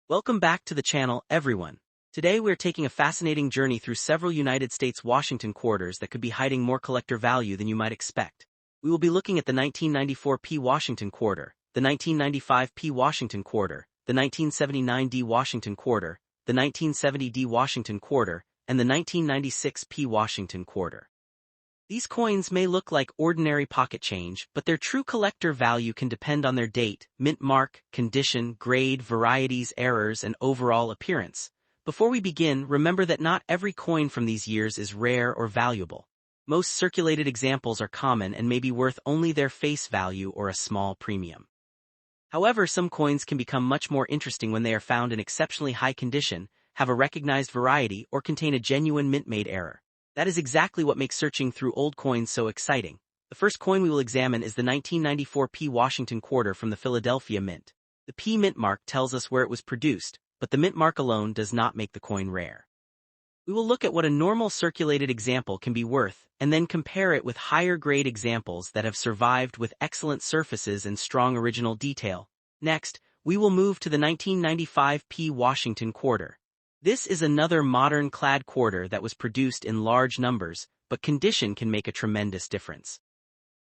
Welcome back to the channel, everyone. Today we're taking a fascinating journey through several United States Washington quarters that could be hiding more collector value than you might expect. We will be looking at the 1994 P Washington quarter, the 1995 P Washington quarter, the 1979 D Washington quarter, the 1970 D Washington quarter, and the 1996 P Washington quarter. These coins may look like ordinary pocket change, but their true collector value can depend on their date, mint mark, condition, grade, varieties, errors, and overall appearance. Before we begin, remember that not every coin from these years is rare or valuable. Most circulated examples are common and may be worth only their face value or a small premium. However, some coins can become much more interesting when they are found in exceptionally high condition, have a recognized variety, or contain a genuine mint-made error. That is exactly what makes searching through old coins so exciting. The first coin we will examine is the 1994 P Washington quarter from the Philadelphia Mint. The P mint mark tells us where it was produced, but the mint mark alone does not make the coin rare. We will look at what a normal circulated example can be worth, and then compare it with higher-grade examples that have survived with excellent surfaces and strong original detail. Next, we will move to the 1995 P Washington quarter. This is another modern clad quarter that was produced in large numbers, but condition can make a tremendous difference.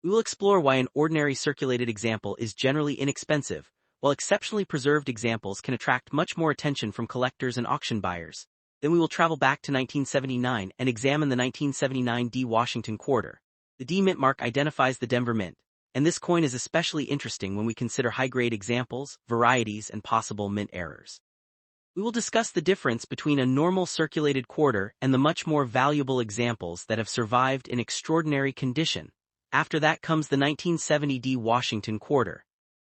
We will explore why an ordinary circulated example is generally inexpensive, while exceptionally preserved examples can attract much more attention from collectors and auction buyers. Then we will travel back to 1979 and examine the 1979 D Washington quarter. The D mint mark identifies the Denver Mint, and this coin is especially interesting when we consider high-grade examples, varieties, and possible mint errors. We will discuss the difference between a normal circulated quarter and the much more valuable examples that have survived in extraordinary condition. After that comes the 1970 D Washington quarter.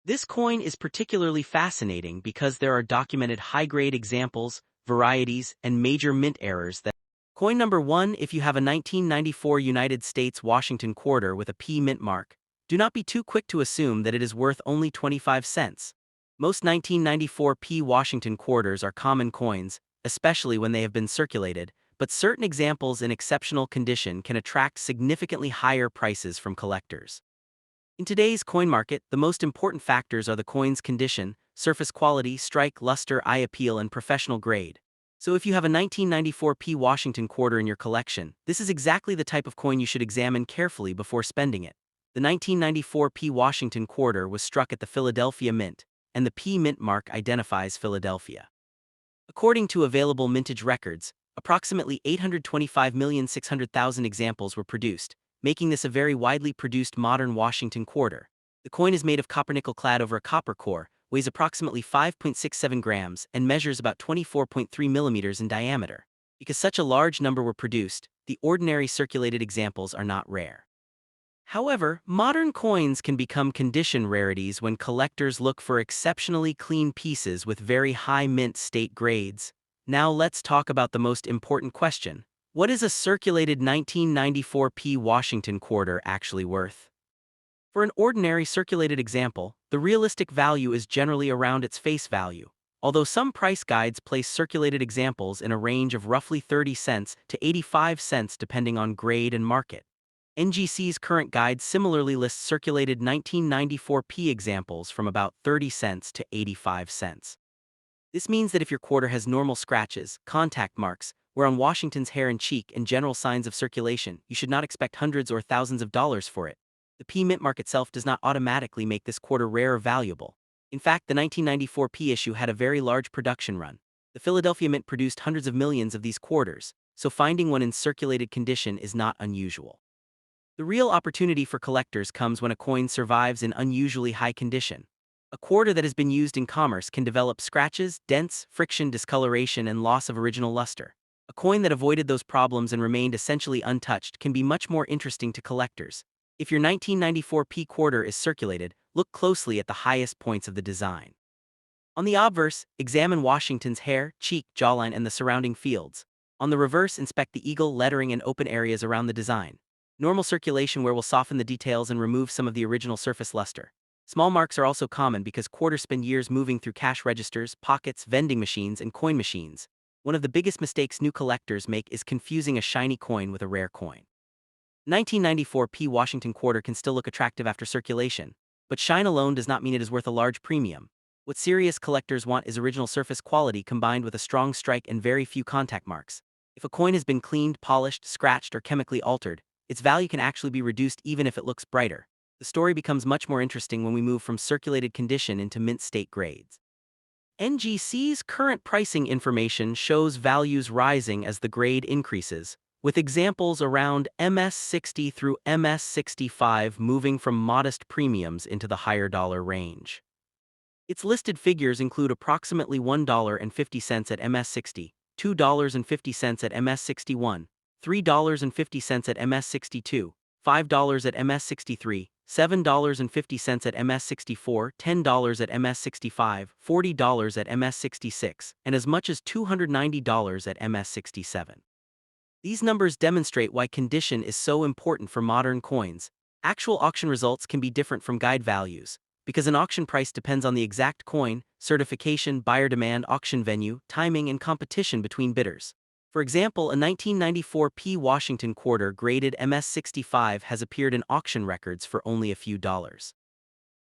This coin is particularly fascinating because there are documented high-grade examples, varieties, and major mint errors that. Coin number 1. If you have a 1994 United States Washington quarter with a P mint mark, do not be too quick to assume that it is worth only 25 cents. Most 1994 P Washington quarters are common coins, especially when they have been circulated, but certain examples in exceptional condition can attract significantly higher prices from collectors. In today's coin market, the most important factors are the coin's condition, surface quality, strike, luster, eye appeal, and professional grade. So if you have a 1994 P Washington quarter in your collection, this is exactly the type of coin you should examine carefully before spending it. The 1994 P Washington quarter was struck at the Philadelphia Mint, and the P mint mark identifies Philadelphia. According to available mintage records, approximately 825,600,000 examples were produced, making this a very widely produced modern Washington quarter. The coin is made of copper-nickel clad over a copper core, weighs approximately 5.67 grams, and measures about 24.3 millimeters in diameter. Because such a large number were produced, the ordinary circulated examples are not rare. However, modern coins can become condition rarities when collectors look for exceptionally clean pieces with very high mint state grades. Now let's talk about the most important question. What is a circulated 1994 P Washington quarter actually worth? For an ordinary circulated example, the realistic value is generally around its face value, although some price guides place circulated examples in a range of roughly 30 cents to 85 cents depending on grade and market. NGC's current guide similarly lists circulated 1994 P examples from about 30 cents to 85 cents. This means that if your quarter has normal scratches, contact marks, wear on Washington's hair and cheek, and general signs of circulation, you should not expect hundreds or thousands of dollars for it. The P mint mark itself does not automatically make this quarter rare or valuable. In fact, the 1994 P issue had a very large production run. The Philadelphia Mint produced hundreds of millions of these quarters, so finding one in circulated condition is not unusual. The real opportunity for collectors comes when a coin survives in unusually high condition. A quarter that has been used in commerce can develop scratches, dents, friction, discoloration, and loss of original luster. A coin that avoided those problems and remained essentially untouched can be much more interesting to collectors. If your 1994 P quarter is circulated, look closely at the highest points of the design. On the obverse, examine Washington's hair, cheek, jawline, and the surrounding fields. On the reverse, inspect the eagle, lettering, and open areas around the design. Normal circulation wear will soften the details and remove some of the original surface luster. Small marks are also common because quarters spend years moving through cash registers, pockets, vending machines, and coin machines. One of the biggest mistakes new collectors make is confusing a shiny coin with a rare coin. 1994 P Washington quarter can still look attractive after circulation, but shine alone does not mean it is worth a large premium. What serious collectors want is original surface quality combined with a strong strike and very few contact marks. If a coin has been cleaned, polished, scratched, or chemically altered, its value can actually be reduced even if it looks brighter. The story becomes much more interesting when we move from circulated condition into mint state grades. NGC's current pricing information shows values rising as the grade increases, with examples around MS60 through MS65 moving from modest premiums into the higher dollar range. Its listed figures include approximately $1.50 at MS60, $2.50 at MS61, $3.50 at MS62, $5 at MS63, $7.50 at MS64, $10 at MS65, $40 at MS66, and as much as $290 at MS67. These numbers demonstrate why condition is so important for modern coins. Actual auction results can be different from guide values, because an auction price depends on the exact coin, certification, buyer demand, auction venue, timing, and competition between bidders. For example, a 1994 P Washington quarter graded MS65 has appeared in auction records for only a few dollars.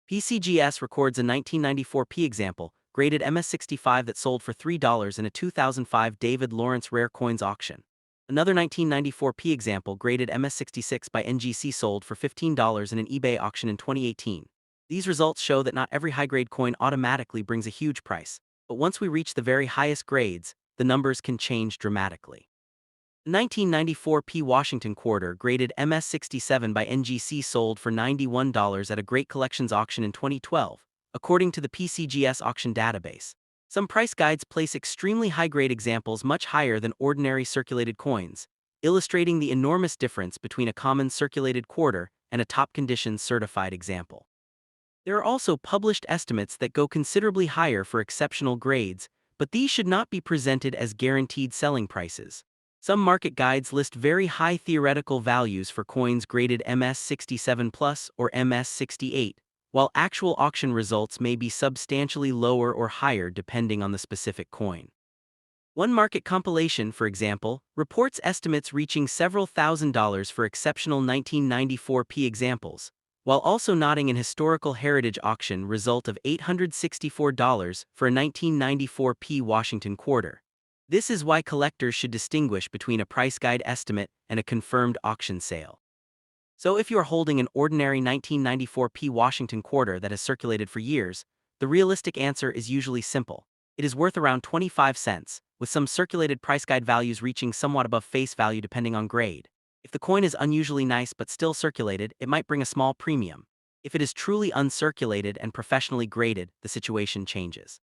PCGS records a 1994 P example, graded MS65 that sold for $3 in a 2005 David Lawrence Rare Coins auction. Another 1994 P example graded MS66 by NGC sold for $15 in an eBay auction in 2018. These results show that not every high-grade coin automatically brings a huge price, but once we reach the very highest grades, the numbers can change dramatically. The 1994 P Washington quarter graded MS67 by NGC sold for $91 at a Great Collections auction in 2012, according to the PCGS auction database. Some price guides place extremely high-grade examples much higher than ordinary circulated coins, illustrating the enormous difference between a common circulated quarter and a top-condition certified example. There are also published estimates that go considerably higher for exceptional grades, but these should not be presented as guaranteed selling prices. Some market guides list very high theoretical values for coins graded MS67 plus or MS68, while actual auction results may be substantially lower or higher depending on the specific coin. One market compilation, for example, reports estimates reaching several $1,000s for exceptional 1994 P examples, while also noting an historical heritage auction result of $864 for a 1994 P Washington quarter. This is why collectors should distinguish between a price guide estimate and a confirmed auction sale. So if you are holding an ordinary 1994 P Washington quarter that has circulated for years, the realistic answer is usually simple. It is worth around 25 cents, with some circulated price guide values reaching somewhat above face value depending on grade. If the coin is unusually nice but still circulated, it might bring a small premium. If it is truly uncirculated and professionally graded, the situation changes.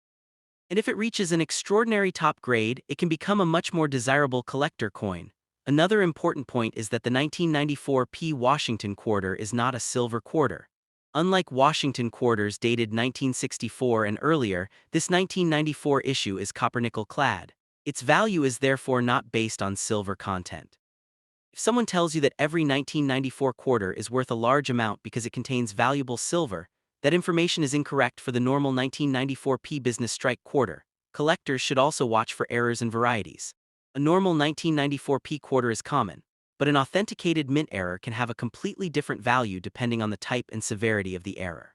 And if it reaches an extraordinary top grade, it can become a much more desirable collector coin. Another important point is that the 1994 P Washington quarter is not a silver quarter. Unlike Washington quarters dated 1964 and earlier, this 1994 issue is copper-nickel clad. Its value is therefore not based on silver content. If someone tells you that every 1994 quarter is worth a large amount because it contains valuable silver, that information is incorrect for the normal 1994 P business strike quarter. Collectors should also watch for errors and varieties. A normal 1994 P quarter is common, but an authenticated mint error can have a completely different value depending on the type and severity of the error.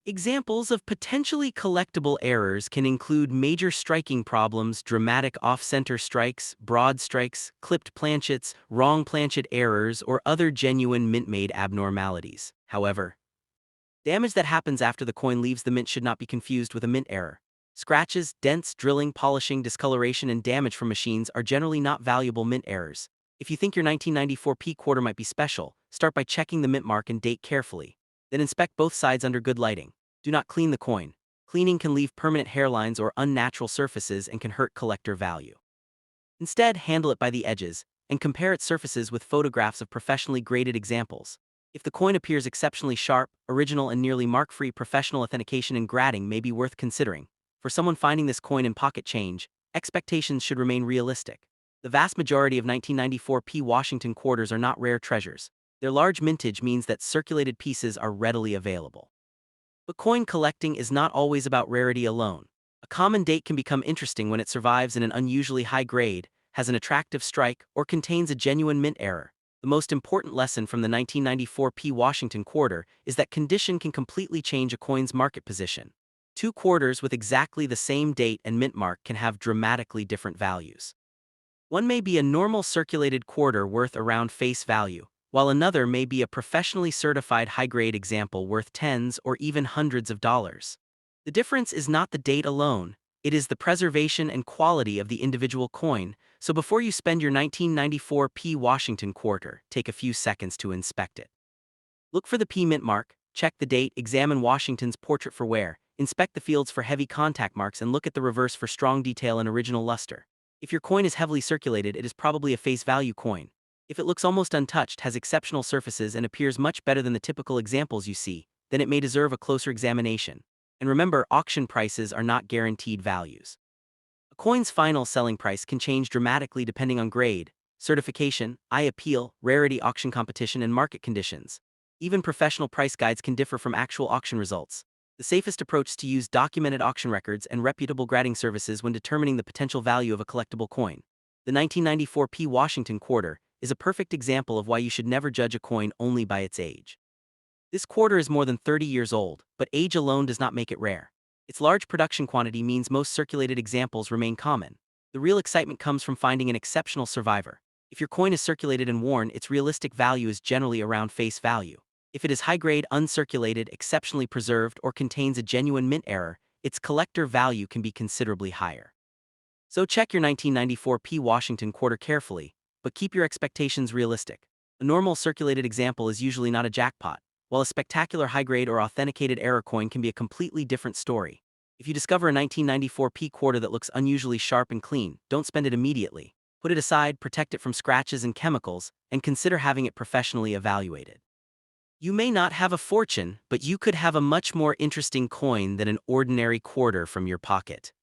Examples of potentially collectible errors can include major striking problems, dramatic off-center strikes, broad strikes, clipped planchets, wrong planchet errors, or other genuine mint-made abnormalities. However, damage that happens after the coin leaves the mint should not be confused with a mint error. Scratches, dents, drilling, polishing, discoloration, and damage from machines are generally not valuable mint errors. If you think your 1994 P quarter might be special, start by checking the mint mark and date carefully. Then inspect both sides under good lighting. Do not clean the coin. Cleaning can leave permanent hairlines or unnatural surfaces and can hurt collector value. Instead, handle it by the edges, and compare its surfaces with photographs of professionally graded examples. If the coin appears exceptionally sharp, original, and nearly mark-free, professional authentication and grading may be worth considering. For someone finding this coin in pocket change, expectations should remain realistic. The vast majority of 1994 P Washington quarters are not rare treasures. Their large mintage means that circulated pieces are readily available. But coin collecting is not always about rarity alone. A common date can become interesting when it survives in an unusually high grade, has an attractive strike, or contains a genuine mint error. The most important lesson from the 1994 P Washington quarter is that condition can completely change a coin's market position. Two quarters with exactly the same date and mint mark can have dramatically different values. One may be a normal circulated quarter worth around face value, while another may be a professionally certified high-grade example worth tens or even hundreds of dollars. The difference is not the date alone, it is the preservation and quality of the individual coin, so before you spend your 1994 P Washington quarter, take a few seconds to inspect it. Look for the P mint mark, check the date, examine Washington's portrait for wear, inspect the fields for heavy contact marks, and look at the reverse for strong detail and original luster. If your coin is heavily circulated, it is probably a face value coin. If it looks almost untouched, has exceptional surfaces, and appears much better than the typical examples you see, then it may deserve a closer examination. And remember, auction prices are not guaranteed values. A coin's final selling price can change dramatically depending on grade, certification, eye appeal, rarity, auction competition, and market conditions. Even professional price guides can differ from actual auction results. The safest approach is to use documented auction records and reputable grading services when determining the potential value of a collectible coin. The 1994 P Washington quarter is a perfect example of why you should never judge a coin only by its age. This quarter is more than 30 years old, but age alone does not make it rare. Its large production quantity means most circulated examples remain common. The real excitement comes from finding an exceptional survivor. If your coin is circulated and worn, its realistic value is generally around face value. If it is high-grade, uncirculated, exceptionally preserved, or contains a genuine mint error, its collector value can be considerably higher. So check your 1994 P Washington quarter carefully, but keep your expectations realistic. A normal circulated example is usually not a jackpot, while a spectacular high-grade or authenticated error coin can be a completely different story. If you discover a 1994 P quarter that looks unusually sharp and clean, don't spend it immediately. Put it aside, protect it from scratches and chemicals, and consider having it professionally evaluated. You may not have a fortune, but you could have a much more interesting coin than an ordinary quarter from your pocket.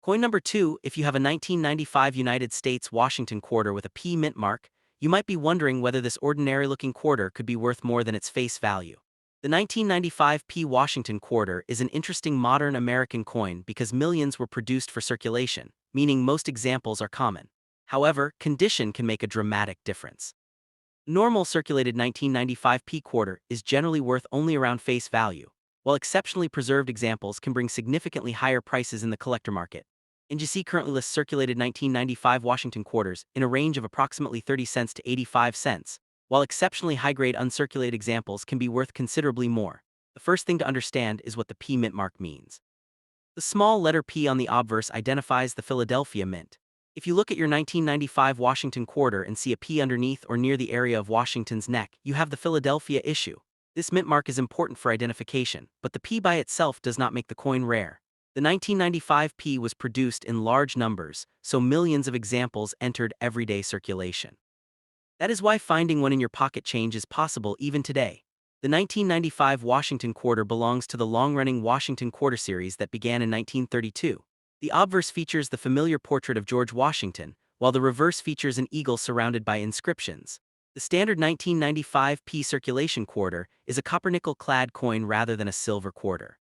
Coin number 2, if you have a 1995 United States Washington quarter with a P mint mark, you might be wondering whether this ordinary-looking quarter could be worth more than its face value. The 1995 P Washington quarter is an interesting modern American coin because millions were produced for circulation, meaning most examples are common. However, condition can make a dramatic difference. Normal circulated 1995 P quarter is generally worth only around face value, while exceptionally preserved examples can bring significantly higher prices in the collector market. NGC currently lists circulated 1995 Washington quarters in a range of approximately 30 cents to 85 cents, while exceptionally high-grade uncirculated examples can be worth considerably more. The first thing to understand is what the P mint mark means. The small letter P on the obverse identifies the Philadelphia Mint. If you look at your 1995 Washington quarter and see a P underneath or near the area of Washington's neck, you have the Philadelphia issue. This mint mark is important for identification, but the P by itself does not make the coin rare. The 1995 P was produced in large numbers, so millions of examples entered everyday circulation. That is why finding one in your pocket change is possible even today. The 1995 Washington quarter belongs to the long-running Washington quarter series that began in 1932. The obverse features the familiar portrait of George Washington, while the reverse features an eagle surrounded by inscriptions. The standard 1995 P circulation quarter is a copper-nickel-clad coin rather than a silver quarter.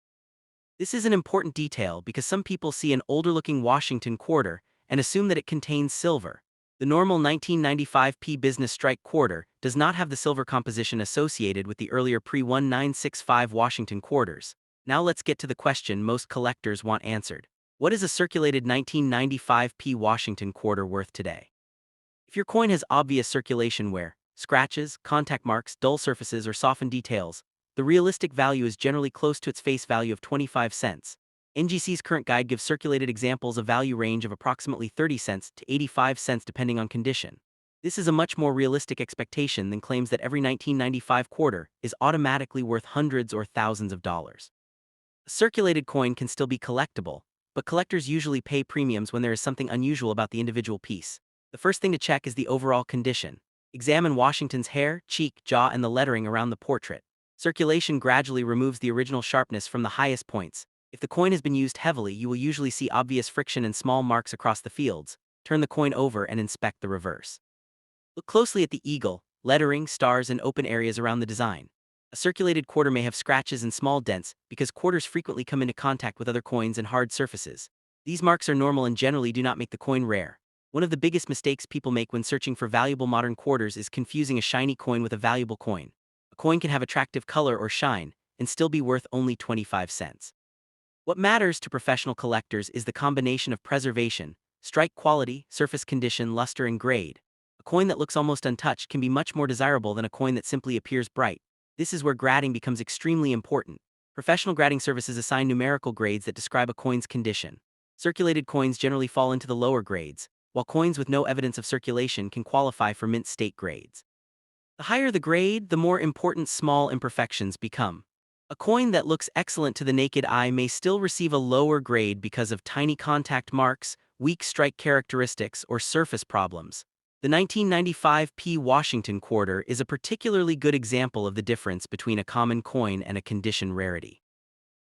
This is an important detail because some people see an older-looking Washington quarter and assume that it contains silver. The normal 1995 P business strike quarter does not have the silver composition associated with the earlier pre-1965 Washington quarters. Now let's get to the question most collectors want answered. What is a circulated 1995 P Washington quarter worth today? If your coin has obvious circulation wear, scratches, contact marks, dull surfaces, or softened details, the realistic value is generally close to its face value of 25 cents. NGC's current guide gives circulated examples a value range of approximately 30 cents to 85 cents depending on condition. This is a much more realistic expectation than claims that every 1995 quarter is automatically worth hundreds or thousands of dollars. A circulated coin can still be collectible, but collectors usually pay premiums when there is something unusual about the individual piece. The first thing to check is the overall condition. Examine Washington's hair, cheek, jaw, and the lettering around the portrait. Circulation gradually removes the original sharpness from the highest points. If the coin has been used heavily, you will usually see obvious friction and small marks across the fields. Turn the coin over and inspect the reverse. Look closely at the eagle, lettering, stars, and open areas around the design. A circulated quarter may have scratches and small dents because quarters frequently come into contact with other coins and hard surfaces. These marks are normal and generally do not make the coin rare. One of the biggest mistakes people make when searching for valuable modern quarters is confusing a shiny coin with a valuable coin. A coin can have attractive color or shine and still be worth only 25 cents. What matters to professional collectors is the combination of preservation, strike quality, surface condition, luster, and grade. A coin that looks almost untouched can be much more desirable than a coin that simply appears bright. This is where grading becomes extremely important. Professional grading services assign numerical grades that describe a coin's condition. Circulated coins generally fall into the lower grades, while coins with no evidence of circulation can qualify for mint state grades. The higher the grade, the more important small imperfections become. A coin that looks excellent to the naked eye may still receive a lower grade because of tiny contact marks, weak strike characteristics, or surface problems. The 1995 P Washington quarter is a particularly good example of the difference between a common coin and a condition rarity.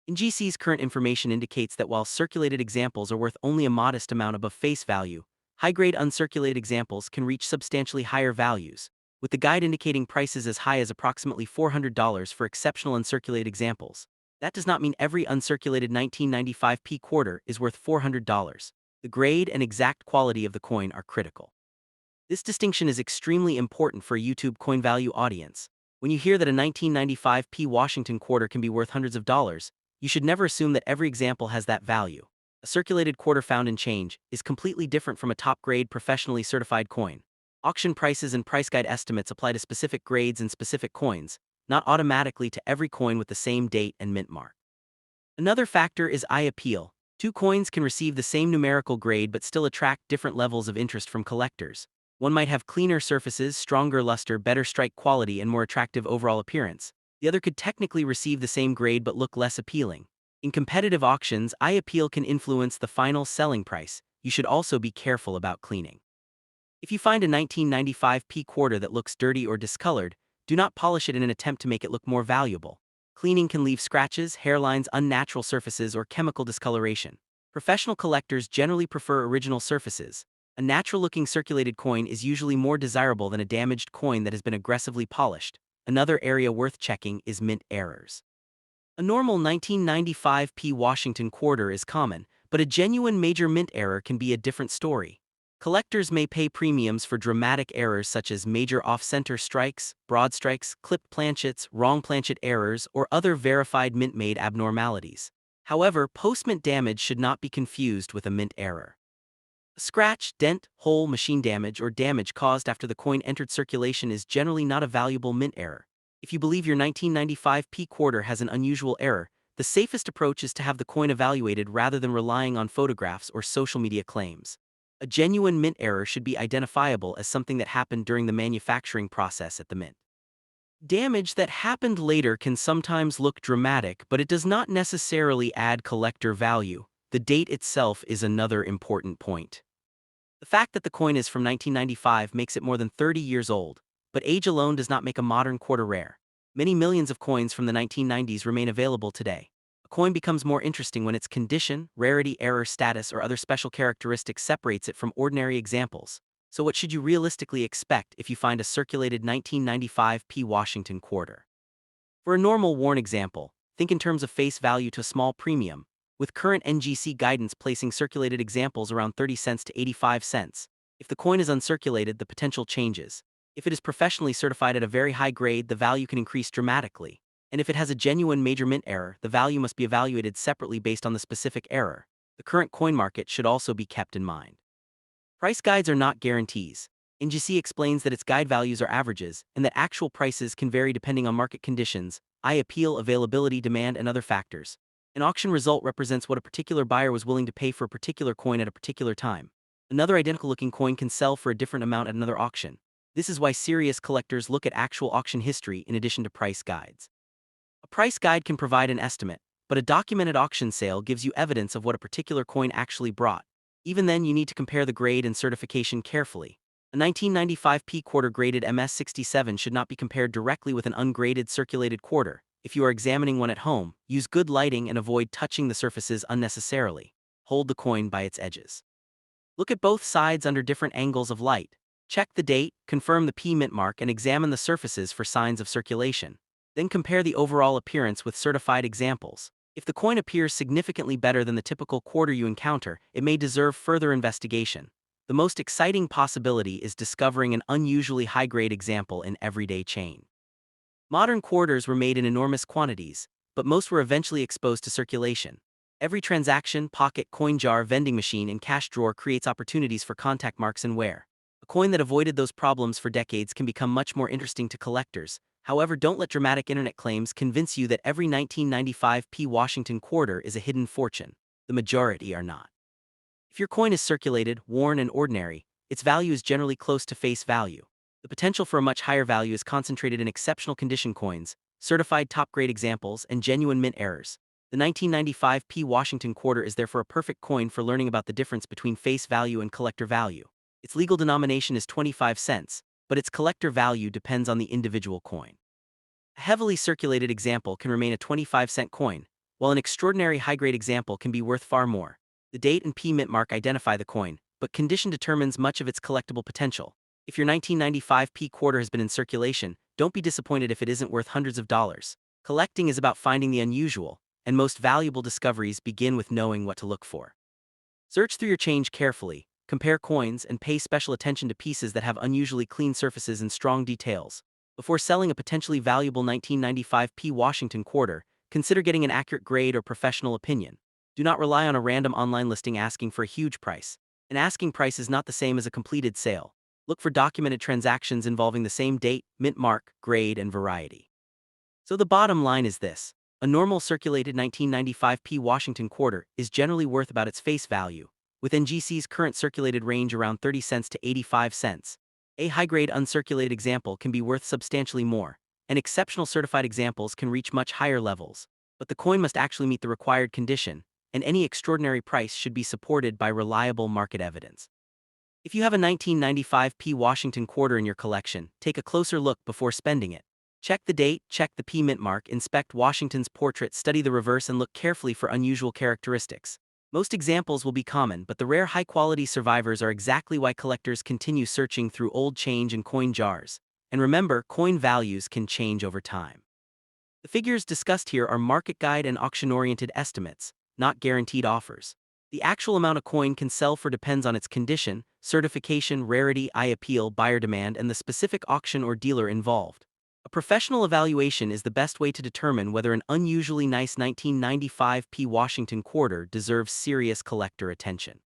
NGC's current information indicates that while circulated examples are worth only a modest amount above face value, high-grade uncirculated examples can reach substantially higher values, with the guide indicating prices as high as approximately $400 for exceptional uncirculated examples. That does not mean every uncirculated 1995 P quarter is worth $400. The grade and exact quality of the coin are critical. This distinction is extremely important for a YouTube coin value audience. When you hear that a 1995 P Washington quarter can be worth hundreds of dollars, you should never assume that every example has that value. A circulated quarter found in change is completely different from a top-grade professionally certified coin. Auction prices and price guide estimates apply to specific grades and specific coins, not automatically to every coin with the same date and mint mark. Another factor is eye appeal. Two coins can receive the same numerical grade but still attract different levels of interest from collectors. One might have cleaner surfaces, stronger luster, better strike quality, and more attractive overall appearance. The other could technically receive the same grade but look less appealing. In competitive auctions, eye appeal can influence the final selling price. You should also be careful about cleaning. If you find a 1995 P quarter that looks dirty or discolored, do not polish it in an attempt to make it look more valuable. Cleaning can leave scratches, hairlines, unnatural surfaces, or chemical discoloration. Professional collectors generally prefer original surfaces. A natural-looking circulated coin is usually more desirable than a damaged coin that has been aggressively polished. Another area worth checking is mint errors. A normal 1995 P Washington quarter is common, but a genuine major mint error can be a different story. Collectors may pay premiums for dramatic errors such as major off-center strikes, broad strikes, clipped planchets, wrong planchet errors, or other verified mint-made abnormalities. However, post-mint damage should not be confused with a mint error. A scratch, dent, hole, machine damage, or damage caused after the coin entered circulation is generally not a valuable mint error. If you believe your 1995 P quarter has an unusual error, the safest approach is to have the coin evaluated rather than relying on photographs or social media claims. A genuine mint error should be identifiable as something that happened during the manufacturing process at the mint. Damage that happened later can sometimes look dramatic, but it does not necessarily add collector value. The date itself is another important point. The fact that the coin is from 1995 makes it more than 30 years old, but age alone does not make a modern quarter rare. Many millions of coins from the 1990s remain available today. A coin becomes more interesting when its condition, rarity, error status, or other special characteristics separates it from ordinary examples. So what should you realistically expect if you find a circulated 1995 P Washington quarter? For a normal worn example, think in terms of face value to a small premium, with current NGC guidance placing circulated examples around 30 cents to 85 cents. If the coin is uncirculated, the potential changes. If it is professionally certified at a very high grade, the value can increase dramatically. And if it has a genuine major mint error, the value must be evaluated separately based on the specific error. The current coin market should also be kept in mind. Price guides are not guarantees. NGC explains that its guide values are averages, and that actual prices can vary depending on market conditions, eye appeal, availability, demand, and other factors. An auction result represents what a particular buyer was willing to pay for a particular coin at a particular time. Another identical-looking coin can sell for a different amount at another auction. This is why serious collectors look at actual auction history in addition to price guides. A price guide can provide an estimate, but a documented auction sale gives you evidence of what a particular coin actually brought. Even then, you need to compare the grade and certification carefully. A 1995 P quarter graded MS67 should not be compared directly with an ungraded circulated quarter. If you are examining one at home, use good lighting and avoid touching the surfaces unnecessarily. Hold the coin by its edges. Look at both sides under different angles of light. Check the date, confirm the P mint mark, and examine the surfaces for signs of circulation. Then compare the overall appearance with certified examples. If the coin appears significantly better than the typical quarter you encounter, it may deserve further investigation. The most exciting possibility is discovering an unusually high-grade example in everyday chain. Modern quarters were made in enormous quantities, but most were eventually exposed to circulation. Every transaction, pocket, coin jar, vending machine, and cash drawer creates opportunities for contact marks and wear. A coin that avoided those problems for decades can become much more interesting to collectors. However, don't let dramatic internet claims convince you that every 1995 P Washington quarter is a hidden fortune. The majority are not. If your coin is circulated, worn, and ordinary, its value is generally close to face value. The potential for a much higher value is concentrated in exceptional condition coins, certified top-grade examples, and genuine mint errors. The 1995 P Washington quarter is therefore a perfect coin for learning about the difference between face value and collector value. Its legal denomination is 25 cents, but its collector value depends on the individual coin. A heavily circulated example can remain a 25-cent coin, while an extraordinary high-grade example can be worth far more. The date and P mint mark identify the coin, but condition determines much of its collectible potential. If your 1995 P quarter has been in circulation, don't be disappointed if it isn't worth hundreds of dollars. Collecting is about finding the unusual, and most valuable discoveries begin with knowing what to look for. Search through your change carefully, compare coins, and pay special attention to pieces that have unusually clean surfaces and strong details. Before selling a potentially valuable 1995 P Washington quarter, consider getting an accurate grade or professional opinion. Do not rely on a random online listing asking for a huge price. An asking price is not the same as a completed sale. Look for documented transactions involving the same date, mint mark, grade, and variety. So the bottom line is this. A normal circulated 1995 P Washington quarter is generally worth about its face value, with NGC's current circulated range around 30 cents to 85 cents. A high-grade uncirculated example can be worth substantially more, and exceptional certified examples can reach much higher levels. But the coin must actually meet the required condition, and any extraordinary price should be supported by reliable market evidence. If you have a 1995 P Washington quarter in your collection, take a closer look before spending it. Check the date, check the P mint mark, inspect Washington's portrait, study the reverse, and look carefully for unusual characteristics. Most examples will be common, but the rare high-quality survivors are exactly why collectors continue searching through old change and coin jars. And remember, coin values can change over time. The figures discussed here are market guide and auction-oriented estimates, not guaranteed offers. The actual amount a coin can sell for depends on its condition, certification, rarity, appeal, buyer demand, and the specific auction or dealer involved. A professional evaluation is the best way to determine whether an unusually nice 1995 P Washington quarter deserves serious collector attention.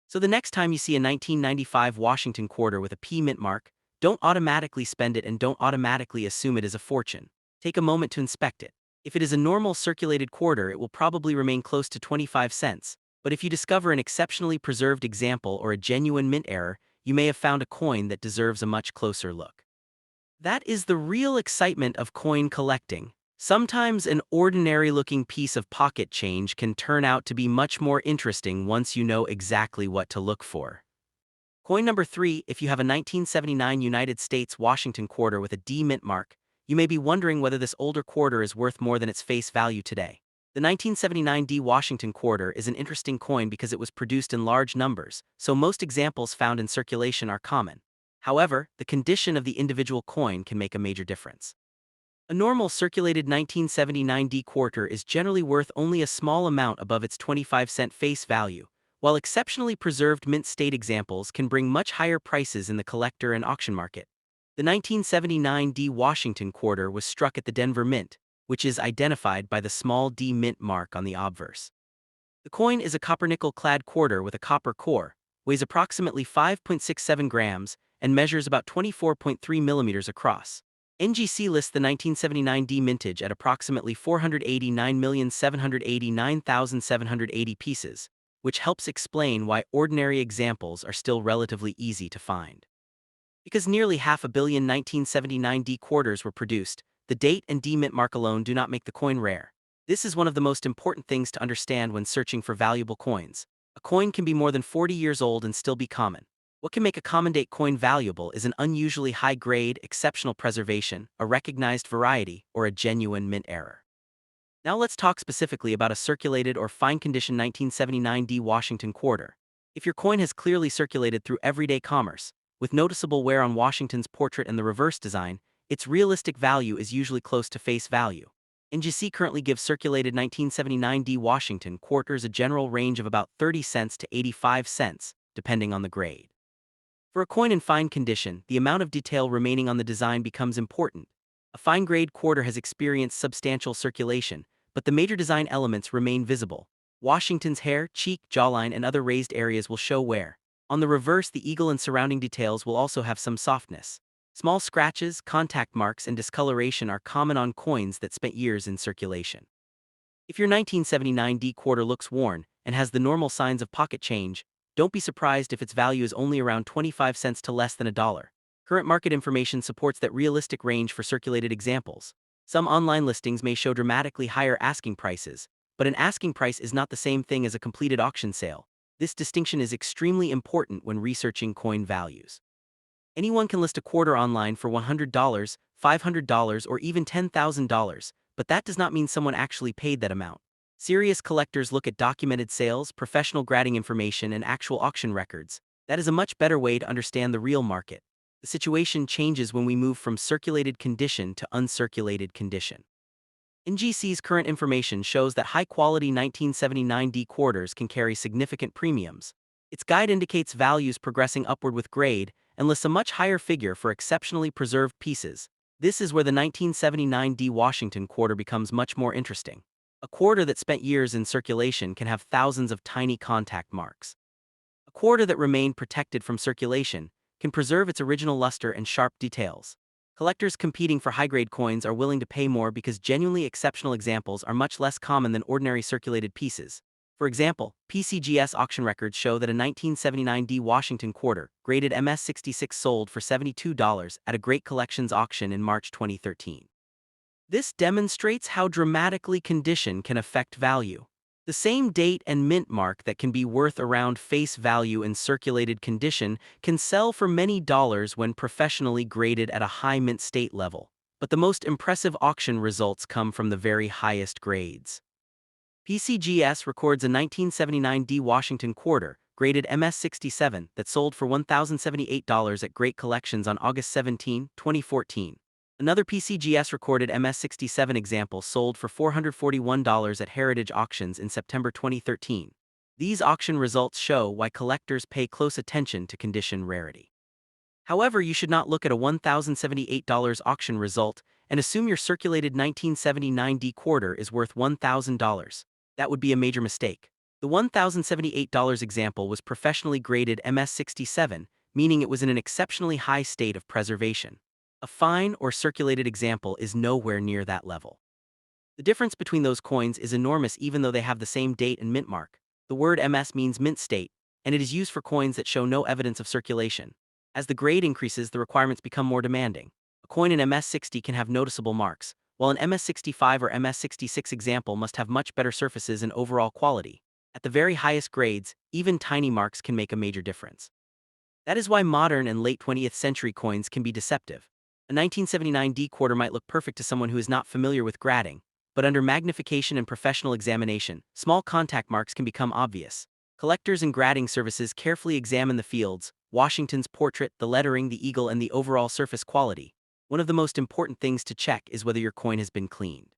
So the next time you see a 1995 Washington quarter with a P mint mark, don't automatically spend it and don't automatically assume it is a fortune. Take a moment to inspect it. If it is a normal circulated quarter, it will probably remain close to 25 cents, but if you discover an exceptionally preserved example or a genuine mint error, you may have found a coin that deserves a much closer look. That is the real excitement of coin collecting. Sometimes an ordinary-looking piece of pocket change can turn out to be much more interesting once you know exactly what to look for. Coin number 3, if you have a 1979 United States Washington quarter with a D mint mark, you may be wondering whether this older quarter is worth more than its face value today. The 1979 D Washington quarter is an interesting coin because it was produced in large numbers, so most examples found in circulation are common. However, the condition of the individual coin can make a major difference. A normal circulated 1979 D quarter is generally worth only a small amount above its 25-cent face value, while exceptionally preserved mint state examples can bring much higher prices in the collector and auction market. The 1979 D Washington quarter was struck at the Denver Mint, which is identified by the small D mint mark on the obverse. The coin is a copper-nickel-clad quarter with a copper core, weighs approximately 5.67 grams, and measures about 24.3 millimeters across. NGC lists the 1979 D mintage at approximately 489,789,780 pieces, which helps explain why ordinary examples are still relatively easy to find. Because nearly 500 million 1979 D quarters were produced, the date and D mint mark alone do not make the coin rare. This is one of the most important things to understand when searching for valuable coins. A coin can be more than 40 years old and still be common. What can make a common date coin valuable is an unusually high grade, exceptional preservation, a recognized variety, or a genuine mint error. Now let's talk specifically about a circulated or fine condition 1979 D Washington quarter. If your coin has clearly circulated through everyday commerce, with noticeable wear on Washington's portrait and the reverse design, its realistic value is usually close to face value. NGC currently gives circulated 1979 D Washington quarters a general range of about 30 cents to 85 cents, depending on the grade. For a coin in fine condition, the amount of detail remaining on the design becomes important. A fine-grade quarter has experienced substantial circulation, but the major design elements remain visible. Washington's hair, cheek, jawline, and other raised areas will show wear. On the reverse, the eagle and surrounding details will also have some softness. Small scratches, contact marks, and discoloration are common on coins that spent years in circulation. If your 1979 D quarter looks worn and has the normal signs of pocket change, don't be surprised if its value is only around 25 cents to less than a dollar. Current market information supports that realistic range for circulated examples. Some online listings may show dramatically higher asking prices, but an asking price is not the same thing as a completed auction sale. This distinction is extremely important when researching coin values. Anyone can list a quarter online for $100, $500, or even $10,000, but that does not mean someone actually paid that amount. Serious collectors look at documented sales, professional grading information, and actual auction records. That is a much better way to understand the real market. The situation changes when we move from circulated condition to uncirculated condition. NGC's current information shows that high-quality 1979 D quarters can carry significant premiums. Its guide indicates values progressing upward with grade and lists a much higher figure for exceptionally preserved pieces. This is where the 1979 D Washington quarter becomes much more interesting. A quarter that spent years in circulation can have thousands of tiny contact marks. A quarter that remained protected from circulation can preserve its original luster and sharp details. Collectors competing for high-grade coins are willing to pay more because genuinely exceptional examples are much less common than ordinary circulated pieces. For example, PCGS auction records show that a 1979 D Washington quarter, graded MS-66, sold for $72 at a Great Collections auction in March 2013. This demonstrates how dramatically condition can affect value. The same date and mint mark that can be worth around face value in circulated condition can sell for many dollars when professionally graded at a high mint state level. But the most impressive auction results come from the very highest grades. PCGS records a 1979 D Washington quarter, graded MS-67, that sold for $1,078 at Great Collections on August 17, 2014. Another PCGS recorded MS-67 example sold for $441 at Heritage Auctions in September 2013. These auction results show why collectors pay close attention to condition rarity. However, you should not look at a $1,078 auction result and assume your circulated 1979 D quarter is worth $1,000. That would be a major mistake. The $1,078 example was professionally graded MS-67, meaning it was in an exceptionally high state of preservation. A fine or circulated example is nowhere near that level. The difference between those coins is enormous even though they have the same date and mint mark. The word MS means mint state, and it is used for coins that show no evidence of circulation. As the grade increases, the requirements become more demanding. A coin in MS-60 can have noticeable marks, while an MS-65 or MS-66 example must have much better surfaces and overall quality. At the very highest grades, even tiny marks can make a major difference. That is why modern and late 20th century coins can be deceptive. A 1979 D quarter might look perfect to someone who is not familiar with grading, but under magnification and professional examination, small contact marks can become obvious. Collectors and grading services carefully examine the fields, Washington's portrait, the lettering, the eagle, and the overall surface quality. One of the most important things to check is whether your coin has been cleaned.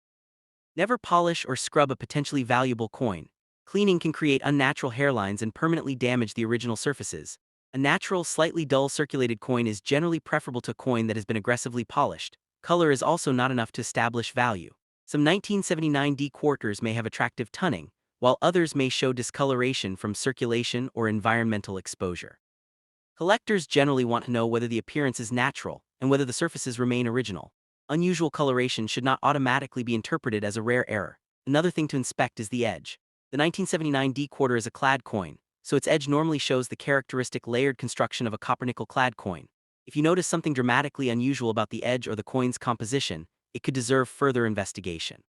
Never polish or scrub a potentially valuable coin. Cleaning can create unnatural hairlines and permanently damage the original surfaces. A natural, slightly dull circulated coin is generally preferable to a coin that has been aggressively polished. Color is also not enough to establish value. Some 1979 D quarters may have attractive toning, while others may show discoloration from circulation or environmental exposure. Collectors generally want to know whether the appearance is natural and whether the surfaces remain original. Unusual coloration should not automatically be interpreted as a rare error. Another thing to inspect is the edge. The 1979 D quarter is a clad coin, so its edge normally shows the characteristic layered construction of a copper-nickel clad coin. If you notice something dramatically unusual about the edge or the coin's composition, it could deserve further investigation.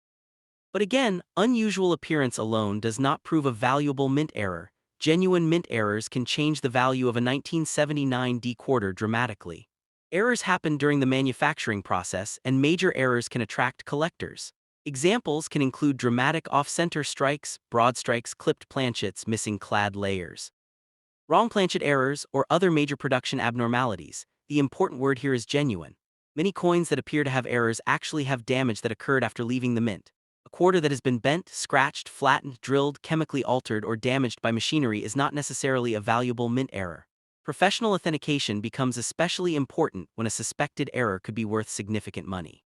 But again, unusual appearance alone does not prove a valuable mint error. Genuine mint errors can change the value of a 1979 D quarter dramatically. Errors happen during the manufacturing process, and major errors can attract collectors. Examples can include dramatic off-center strikes, broad strikes, clipped planchets, missing clad layers, wrong planchet errors, or other major production abnormalities. The important word here is genuine. Many coins that appear to have errors actually have damage that occurred after leaving the mint. A quarter that has been bent, scratched, flattened, drilled, chemically altered, or damaged by machinery is not necessarily a valuable mint error. Professional authentication becomes especially important when a suspected error could be worth significant money.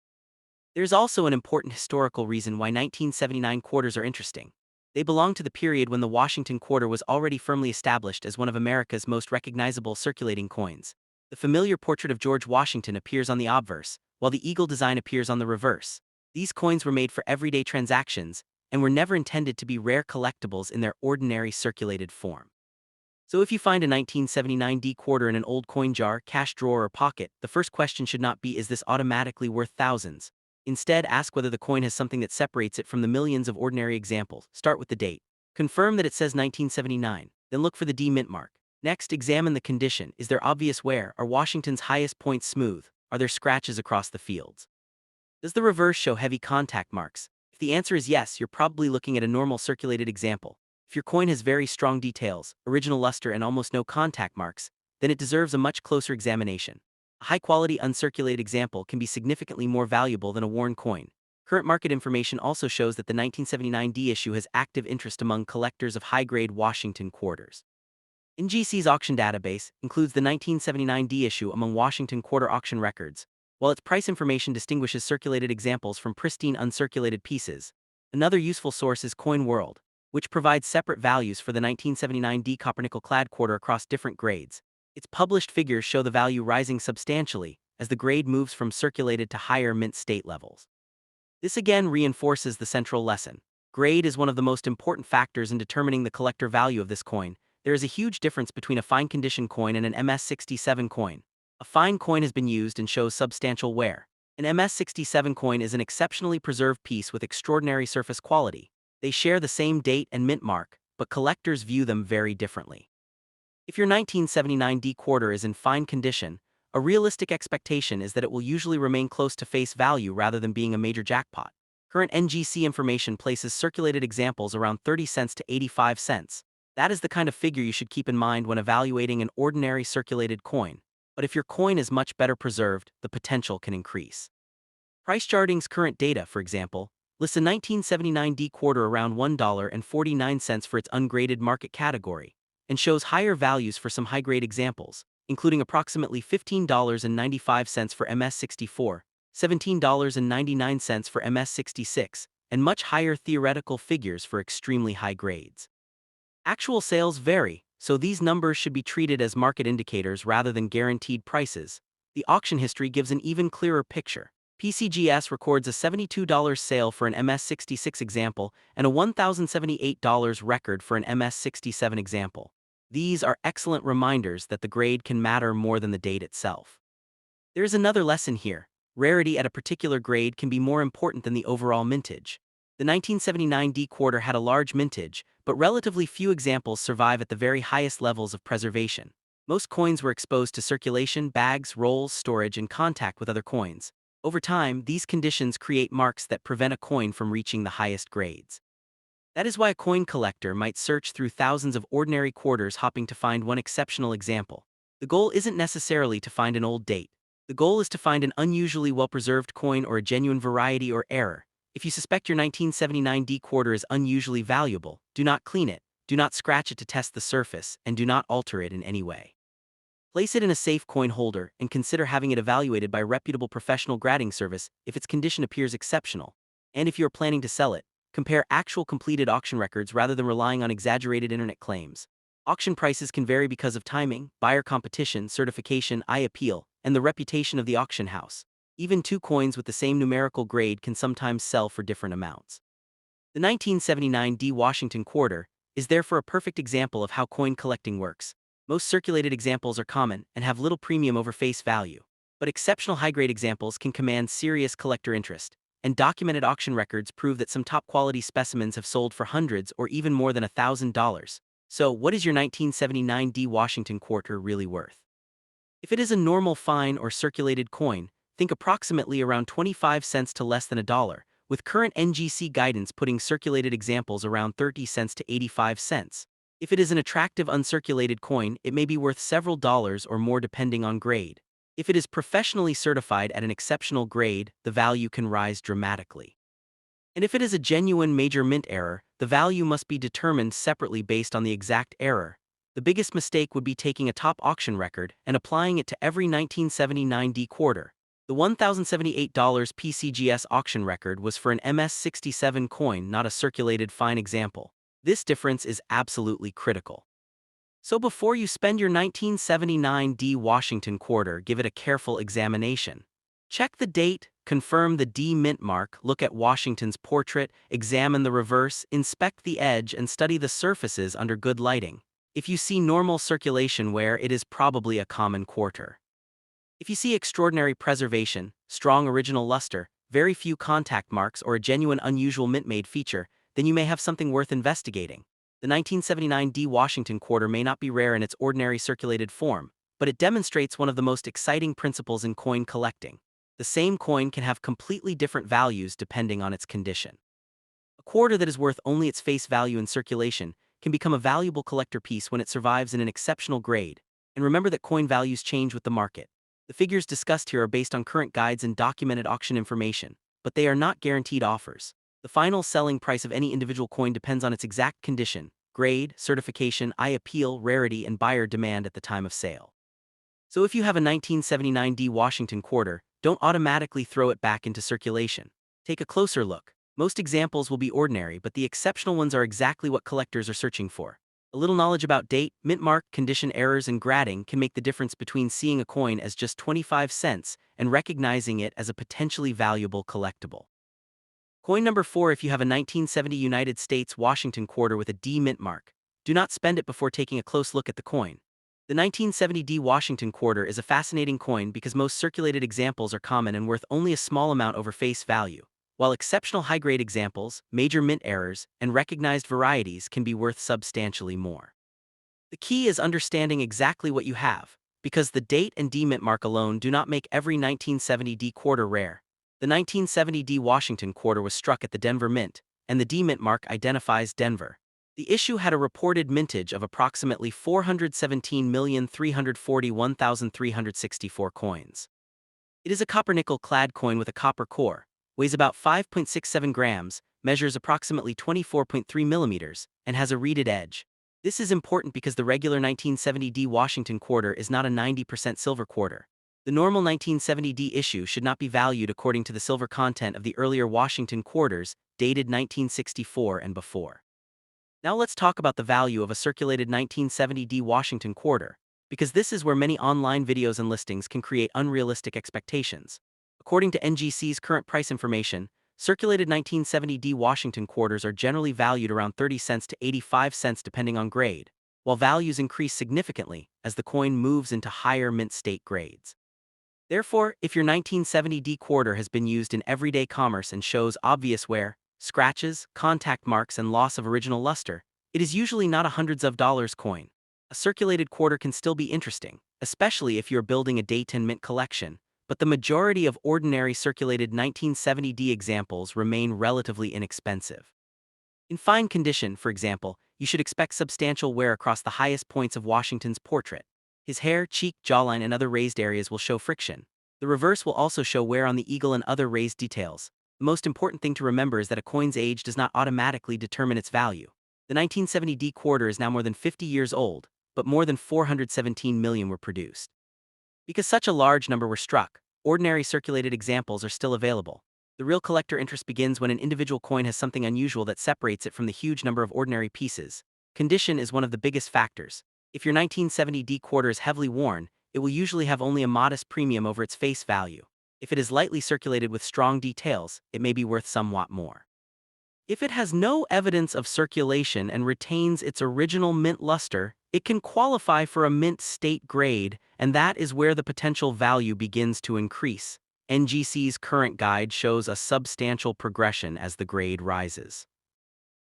There's also an important historical reason why 1979 quarters are interesting. They belong to the period when the Washington quarter was already firmly established as one of America's most recognizable circulating coins. The familiar portrait of George Washington appears on the obverse, while the eagle design appears on the reverse. These coins were made for everyday transactions and were never intended to be rare collectibles in their ordinary circulated form. So if you find a 1979 D quarter in an old coin jar, cash drawer, or pocket, the first question should not be, is this automatically worth thousands? Instead, ask whether the coin has something that separates it from the millions of ordinary examples. Start with the date. Confirm that it says 1979, then look for the D mint mark. Next, examine the condition. Is there obvious wear? Are Washington's highest points smooth? Are there scratches across the fields? Does the reverse show heavy contact marks? If the answer is yes, you're probably looking at a normal circulated example. If your coin has very strong details, original luster, and almost no contact marks, then it deserves a much closer examination. A high-quality uncirculated example can be significantly more valuable than a worn coin. Current market information also shows that the 1979 D issue has active interest among collectors of high-grade Washington quarters. NGC's auction database includes the 1979 D issue among Washington quarter auction records, while its price information distinguishes circulated examples from pristine uncirculated pieces. Another useful source is Coin World, which provides separate values for the 1979 D copper-nickel-clad quarter across different grades. Its published figures show the value rising substantially as the grade moves from circulated to higher mint state levels. This again reinforces the central lesson. Grade is one of the most important factors in determining the collector value of this coin. There is a huge difference between a fine condition coin and an MS-67 coin. A fine coin has been used and shows substantial wear. An MS-67 coin is an exceptionally preserved piece with extraordinary surface quality. They share the same date and mint mark, but collectors view them very differently. If your 1979 D quarter is in fine condition, a realistic expectation is that it will usually remain close to face value rather than being a major jackpot. Current NGC information places circulated examples around 30 cents to 85 cents. That is the kind of figure you should keep in mind when evaluating an ordinary circulated coin. But if your coin is much better preserved, the potential can increase. PriceCharting's current data, for example, lists a 1979 D quarter around $1.49 for its ungraded market category, and shows higher values for some high-grade examples, including approximately $15.95 for MS-64, $17.99 for MS-66, and much higher theoretical figures for extremely high grades. Actual sales vary, so these numbers should be treated as market indicators rather than guaranteed prices. The auction history gives an even clearer picture. PCGS records a $72 sale for an MS-66 example and a $1,078 record for an MS-67 example. These are excellent reminders that the grade can matter more than the date itself. There is another lesson here. Rarity at a particular grade can be more important than the overall mintage. The 1979 D quarter had a large mintage, but relatively few examples survive at the very highest levels of preservation. Most coins were exposed to circulation, bags, rolls, storage, and contact with other coins. Over time, these conditions create marks that prevent a coin from reaching the highest grades. That is why a coin collector might search through thousands of ordinary quarters hoping to find one exceptional example. The goal isn't necessarily to find an old date. The goal is to find an unusually well-preserved coin or a genuine variety or error. If you suspect your 1979 D quarter is unusually valuable, do not clean it, do not scratch it to test the surface, and do not alter it in any way. Place it in a safe coin holder and consider having it evaluated by a reputable professional grading service if its condition appears exceptional. And if you are planning to sell it, compare actual completed auction records rather than relying on exaggerated internet claims. Auction prices can vary because of timing, buyer competition, certification, appeal, and the reputation of the auction house. Even two coins with the same numerical grade can sometimes sell for different amounts. The 1979 D Washington quarter is therefore a perfect example of how coin collecting works. Most circulated examples are common and have little premium over face value, but exceptional high-grade examples can command serious collector interest, and documented auction records prove that some top-quality specimens have sold for hundreds or even more than $1,000. So, what is your 1979 D Washington quarter really worth? If it is a normal fine or circulated coin, think approximately around 25 cents to less than $1, with current NGC guidance putting circulated examples around 30 cents to 85 cents. If it is an attractive uncirculated coin, it may be worth several dollars or more depending on grade. If it is professionally certified at an exceptional grade, the value can rise dramatically. And if it is a genuine major mint error, the value must be determined separately based on the exact error. The biggest mistake would be taking a top auction record and applying it to every 1979 D quarter. The $1,078 PCGS auction record was for an MS-67 coin, not a circulated fine example. This difference is absolutely critical. So before you spend your 1979 D Washington quarter, give it a careful examination. Check the date, confirm the D mint mark, look at Washington's portrait, examine the reverse, inspect the edge, and study the surfaces under good lighting. If you see normal circulation wear, it is probably a common quarter. If you see extraordinary preservation, strong original luster, very few contact marks, or a genuine unusual mint-made feature, then you may have something worth investigating. The 1979 D Washington quarter may not be rare in its ordinary circulated form, but it demonstrates one of the most exciting principles in coin collecting. The same coin can have completely different values depending on its condition. A quarter that is worth only its face value in circulation can become a valuable collector piece when it survives in an exceptional grade. And remember that coin values change with the market. The figures discussed here are based on current guides and documented auction information, but they are not guaranteed offers. The final selling price of any individual coin depends on its exact condition, grade, certification, appeal, rarity, and buyer demand at the time of sale. So if you have a 1979 D Washington quarter, don't automatically throw it back into circulation. Take a closer look. Most examples will be ordinary, but the exceptional ones are exactly what collectors are searching for. A little knowledge about date, mint mark, condition errors, and grading can make the difference between seeing a coin as just 25 cents and recognizing it as a potentially valuable collectible. Coin number 4. If you have a 1970 United States Washington quarter with a D mint mark, do not spend it before taking a close look at the coin. The 1970 D Washington quarter is a fascinating coin because most circulated examples are common and worth only a small amount over face value, while exceptional high-grade examples, major mint errors, and recognized varieties can be worth substantially more. The key is understanding exactly what you have, because the date and D mint mark alone do not make every 1970 D quarter rare. The 1970 D Washington quarter was struck at the Denver Mint, and the D mint mark identifies Denver. The issue had a reported mintage of approximately 417,341,364 coins. It is a copper-nickel clad coin with a copper core, weighs about 5.67 grams, measures approximately 24.3 millimeters, and has a reeded edge. This is important because the regular 1970 D Washington quarter is not a 90% silver quarter. The normal 1970 D issue should not be valued according to the silver content of the earlier Washington quarters, dated 1964 and before. Now let's talk about the value of a circulated 1970 D Washington quarter, because this is where many online videos and listings can create unrealistic expectations. According to NGC's current price information, circulated 1970 D Washington quarters are generally valued around 30 cents to 85 cents depending on grade, while values increase significantly as the coin moves into higher mint state grades. Therefore, if your 1970 D quarter has been used in everyday commerce and shows obvious wear, scratches, contact marks, and loss of original luster, it is usually not a hundreds of dollars coin. A circulated quarter can still be interesting, especially if you're building a day 10 mint collection, but the majority of ordinary circulated 1970 D examples remain relatively inexpensive. In fine condition, for example, you should expect substantial wear across the highest points of Washington's portrait. His hair, cheek, jawline, and other raised areas will show friction. The reverse will also show wear on the eagle and other raised details. The most important thing to remember is that a coin's age does not automatically determine its value. The 1970 D quarter is now more than 50 years old, but more than 417 million were produced. Because such a large number were struck, ordinary circulated examples are still available. The real collector interest begins when an individual coin has something unusual that separates it from the huge number of ordinary pieces. Condition is one of the biggest factors. If your 1970 D quarter is heavily worn, it will usually have only a modest premium over its face value. If it is lightly circulated with strong details, it may be worth somewhat more. If it has no evidence of circulation and retains its original mint luster, it can qualify for a mint state grade, and that is where the potential value begins to increase. NGC's current guide shows a substantial progression as the grade rises.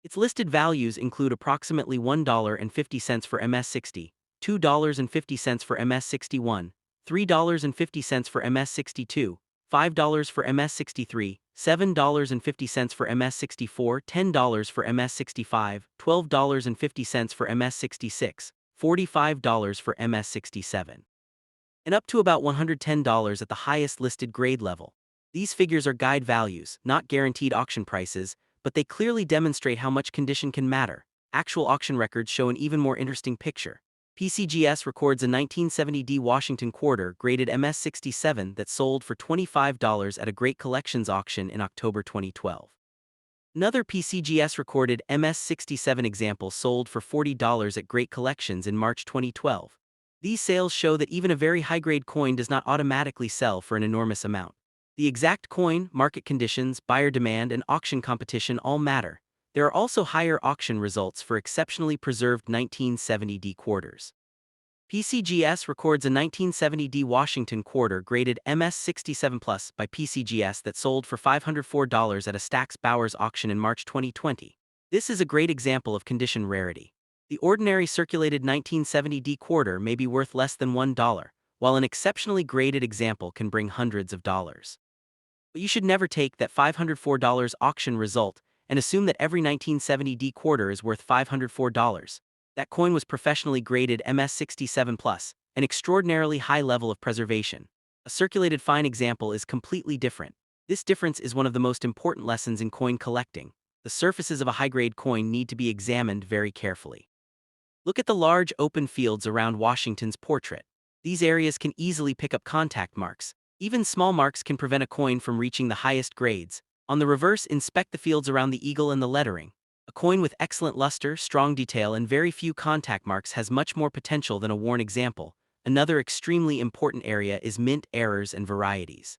Its listed values include approximately $1.50 for MS60, $2.50 for MS61, $3.50 for MS62, $5 for MS63, $7.50 for MS64, $10 for MS65, $12.50 for MS66, $45 for MS67, and up to about $110 at the highest listed grade level. These figures are guide values, not guaranteed auction prices, but they clearly demonstrate how much condition can matter. Actual auction records show an even more interesting picture. PCGS records a 1970 D Washington quarter graded MS67 that sold for $25 at a Great Collections auction in October 2012. Another PCGS recorded MS-67 example sold for $40 at Great Collections in March 2012. These sales show that even a very high-grade coin does not automatically sell for an enormous amount. The exact coin, market conditions, buyer demand, and auction competition all matter. There are also higher auction results for exceptionally preserved 1970D quarters. PCGS records a 1970D Washington quarter graded MS-67 Plus by PCGS that sold for $504 at a Stack's Bowers auction in March 2020. This is a great example of condition rarity. The ordinary circulated 1970D quarter may be worth less than $1, while an exceptionally graded example can bring hundreds of dollars. But you should never take that $504 auction result and assume that every 1970D quarter is worth $504. That coin was professionally graded MS-67 Plus, an extraordinarily high level of preservation. A circulated fine example is completely different. This difference is one of the most important lessons in coin collecting. The surfaces of a high-grade coin need to be examined very carefully. Look at the large open fields around Washington's portrait. These areas can easily pick up contact marks. Even small marks can prevent a coin from reaching the highest grades. On the reverse, inspect the fields around the eagle and the lettering. A coin with excellent luster, strong detail, and very few contact marks has much more potential than a worn example. Another extremely important area is mint errors and varieties.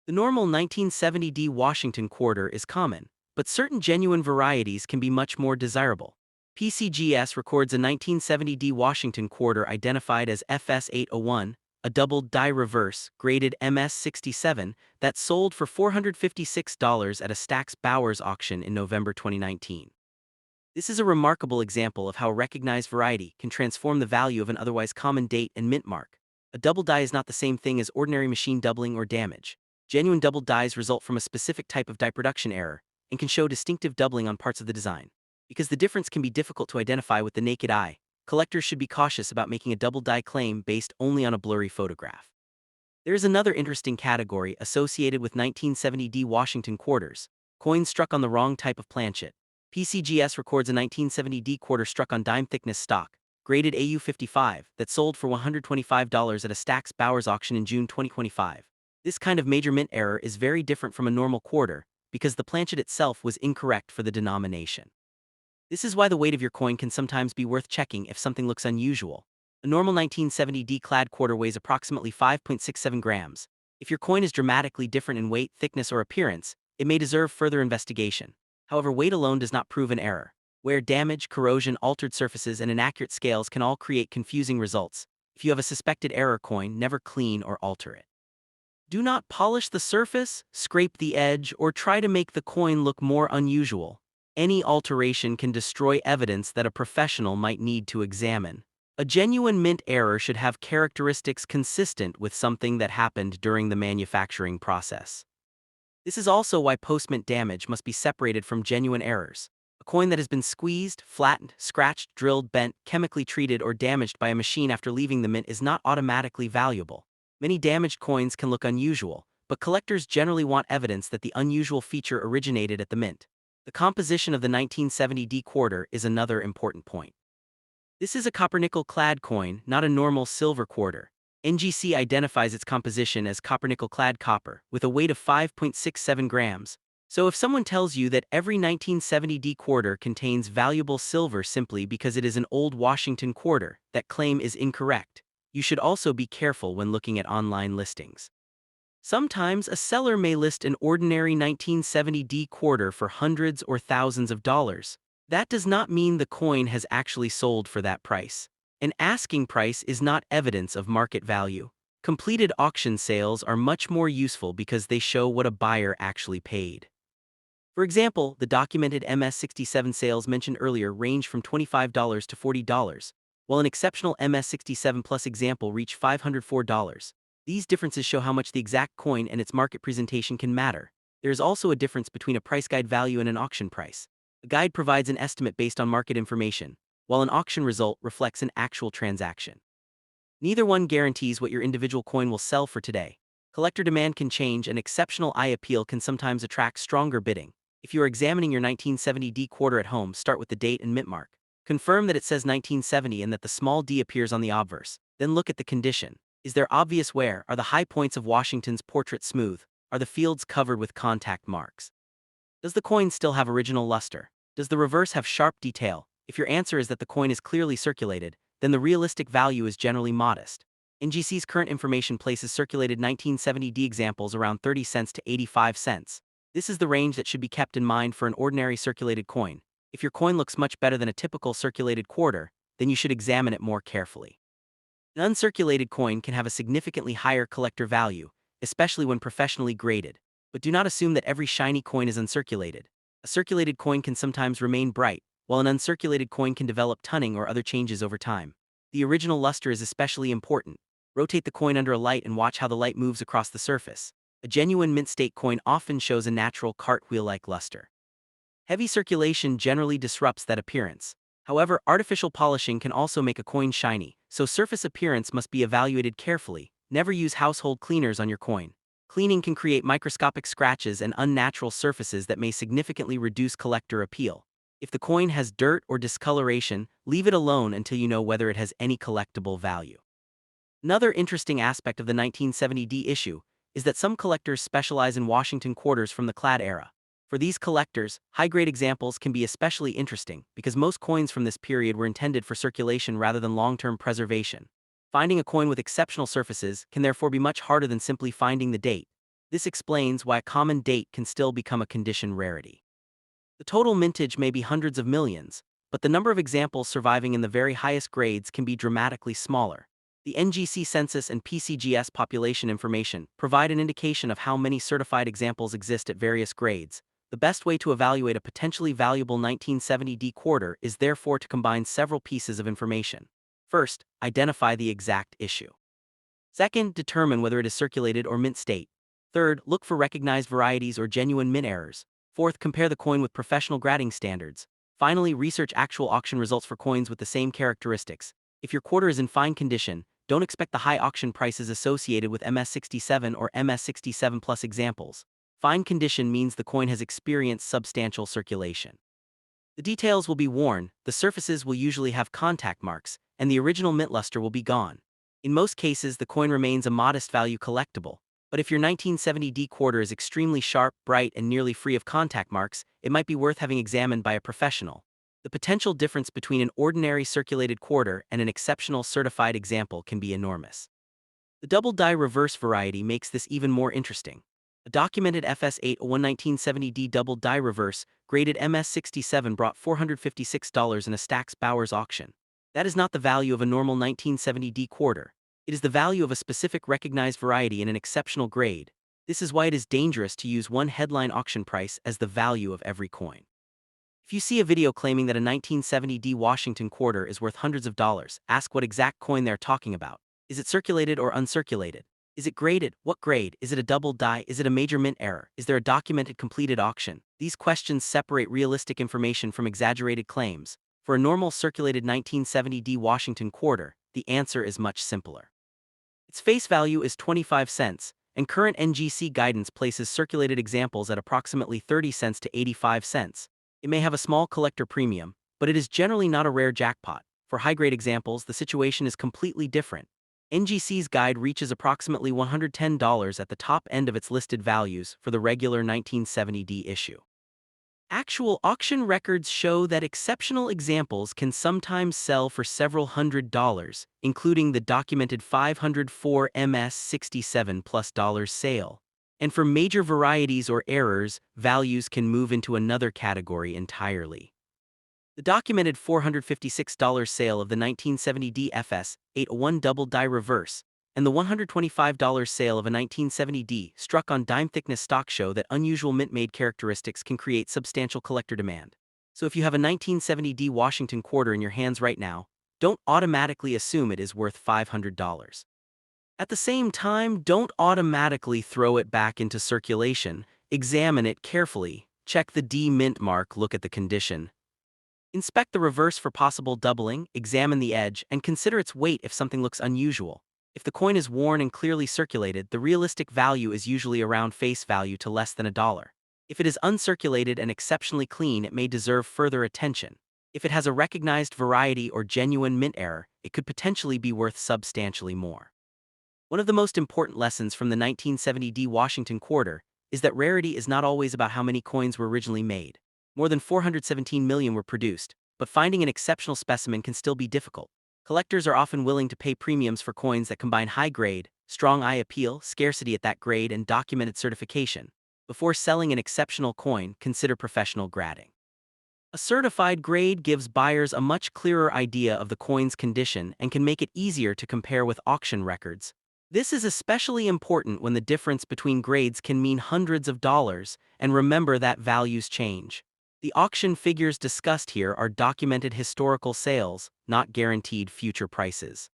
The normal 1970D Washington quarter is common, but certain genuine varieties can be much more desirable. PCGS records a 1970D Washington quarter identified as FS801, a doubled die reverse, graded MS-67, that sold for $456 at a Stack's Bowers auction in November 2019. This is a remarkable example of how a recognized variety can transform the value of an otherwise common date and mint mark. A double die is not the same thing as ordinary machine doubling or damage. Genuine double dies result from a specific type of die production error and can show distinctive doubling on parts of the design. Because the difference can be difficult to identify with the naked eye, collectors should be cautious about making a double die claim based only on a blurry photograph. There is another interesting category associated with 1970D Washington quarters: coins struck on the wrong type of planchet. PCGS records a 1970D quarter struck on dime thickness stock, graded AU55, that sold for $125 at a Stack's Bowers auction in June 2025. This kind of major mint error is very different from a normal quarter because the planchet itself was incorrect for the denomination. This is why the weight of your coin can sometimes be worth checking if something looks unusual. A normal 1970D clad quarter weighs approximately 5.67 grams. If your coin is dramatically different in weight, thickness, or appearance, it may deserve further investigation. However, weight alone does not prove an error. Wear damage, corrosion, altered surfaces, and inaccurate scales can all create confusing results. If you have a suspected error coin, never clean or alter it. Do not polish the surface, scrape the edge, or try to make the coin look more unusual. Any alteration can destroy evidence that a professional might need to examine. A genuine mint error should have characteristics consistent with something that happened during the manufacturing process. This is also why post-mint damage must be separated from genuine errors. A coin that has been squeezed, flattened, scratched, drilled, bent, chemically treated, or damaged by a machine after leaving the mint is not automatically valuable. Many damaged coins can look unusual, but collectors generally want evidence that the unusual feature originated at the mint. The composition of the 1970D quarter is another important point. This is a copper-nickel clad coin, not a normal silver quarter. NGC identifies its composition as copper-nickel clad copper, with a weight of 5.67 grams. So if someone tells you that every 1970D quarter contains valuable silver simply because it is an old Washington quarter, that claim is incorrect. You should also be careful when looking at online listings. Sometimes a seller may list an ordinary 1970D quarter for hundreds or thousands of dollars. That does not mean the coin has actually sold for that price. An asking price is not evidence of market value. Completed auction sales are much more useful because they show what a buyer actually paid. For example, the documented MS-67 sales mentioned earlier range from $25 to $40, while an exceptional MS-67 Plus example reached $504. These differences show how much the exact coin and its market presentation can matter. There is also a difference between a price guide value and an auction price. A guide provides an estimate based on market information, while an auction result reflects an actual transaction. Neither one guarantees what your individual coin will sell for today. Collector demand can change, and exceptional eye appeal can sometimes attract stronger bidding. If you are examining your 1970D quarter at home, start with the date and mint mark. Confirm that it says 1970 and that the small d appears on the obverse. Then look at the condition. Is there obvious wear? Are the high points of Washington's portrait smooth? Are the fields covered with contact marks? Does the coin still have original luster? Does the reverse have sharp detail? If your answer is that the coin is clearly circulated, then the realistic value is generally modest. NGC's current information places circulated 1970D examples around 30 cents to 85 cents. This is the range that should be kept in mind for an ordinary circulated coin. If your coin looks much better than a typical circulated quarter, then you should examine it more carefully. An uncirculated coin can have a significantly higher collector value, especially when professionally graded. But do not assume that every shiny coin is uncirculated. A circulated coin can sometimes remain bright, while an uncirculated coin can develop tunning or other changes over time. The original luster is especially important. Rotate the coin under a light and watch how the light moves across the surface. A genuine mint state coin often shows a natural cartwheel-like luster. Heavy circulation generally disrupts that appearance. However, artificial polishing can also make a coin shiny, so surface appearance must be evaluated carefully. Never use household cleaners on your coin. Cleaning can create microscopic scratches and unnatural surfaces that may significantly reduce collector appeal. If the coin has dirt or discoloration, leave it alone until you know whether it has any collectible value. Another interesting aspect of the 1970D issue is that some collectors specialize in Washington quarters from the clad era. For these collectors, high-grade examples can be especially interesting because most coins from this period were intended for circulation rather than long-term preservation. Finding a coin with exceptional surfaces can therefore be much harder than simply finding the date. This explains why a common date can still become a condition rarity. The total mintage may be hundreds of millions, but the number of examples surviving in the very highest grades can be dramatically smaller. The NGC census and PCGS population information provide an indication of how many certified examples exist at various grades. The best way to evaluate a potentially valuable 1970D quarter is therefore to combine several pieces of information. First, identify the exact issue. Second, determine whether it is circulated or mint state. Third, look for recognized varieties or genuine mint errors. Fourth, compare the coin with professional grading standards. Finally, research actual auction results for coins with the same characteristics. If your quarter is in fine condition, don't expect the high auction prices associated with MS67 or MS67 Plus examples. Fine condition means the coin has experienced substantial circulation. The details will be worn, the surfaces will usually have contact marks, and the original mint luster will be gone. In most cases, the coin remains a modest value collectible, but if your 1970D quarter is extremely sharp, bright, and nearly free of contact marks, it might be worth having examined by a professional. The potential difference between an ordinary circulated quarter and an exceptional certified example can be enormous. The double die reverse variety makes this even more interesting. A documented FS801 1970D double die reverse, graded MS67 brought $456 in a Stax Bowers auction. That is not the value of a normal 1970D quarter. It is the value of a specific recognized variety in an exceptional grade. This is why it is dangerous to use one headline auction price as the value of every coin. If you see a video claiming that a 1970D Washington quarter is worth hundreds of dollars, ask what exact coin they're talking about. Is it circulated or uncirculated? Is it graded? What grade? Is it a double die? Is it a major mint error? Is there a documented completed auction? These questions separate realistic information from exaggerated claims. For a normal circulated 1970D Washington quarter, the answer is much simpler. Its face value is 25 cents, and current NGC guidance places circulated examples at approximately 30 cents to 85 cents. It may have a small collector premium, but it is generally not a rare jackpot. For high-grade examples, the situation is completely different. NGC's guide reaches approximately $110 at the top end of its listed values for the regular 1970D issue. Actual auction records show that exceptional examples can sometimes sell for several $100s, including the documented 504 MS67 plus dollars sale. And for major varieties or errors, values can move into another category entirely. The documented $456 sale of the 1970D FS 801 double die reverse and the $125 sale of a 1970D struck on dime-thickness stock show that unusual mint-made characteristics can create substantial collector demand. So if you have a 1970D Washington quarter in your hands right now, don't automatically assume it is worth $500. At the same time, don't automatically throw it back into circulation. Examine it carefully, check the D mint mark, look at the condition. Inspect the reverse for possible doubling, examine the edge, and consider its weight if something looks unusual. If the coin is worn and clearly circulated, the realistic value is usually around face value to less than $1. If it is uncirculated and exceptionally clean, it may deserve further attention. If it has a recognized variety or genuine mint error, it could potentially be worth substantially more. One of the most important lessons from the 1970D Washington quarter is that rarity is not always about how many coins were originally made. More than 417 million were produced, but finding an exceptional specimen can still be difficult. Collectors are often willing to pay premiums for coins that combine high grade, strong eye appeal, scarcity at that grade, and documented certification. Before selling an exceptional coin, consider professional grading. A certified grade gives buyers a much clearer idea of the coin's condition and can make it easier to compare with auction records. This is especially important when the difference between grades can mean hundreds of dollars, and remember that values change. The auction figures discussed here are documented historical sales, not guaranteed future prices.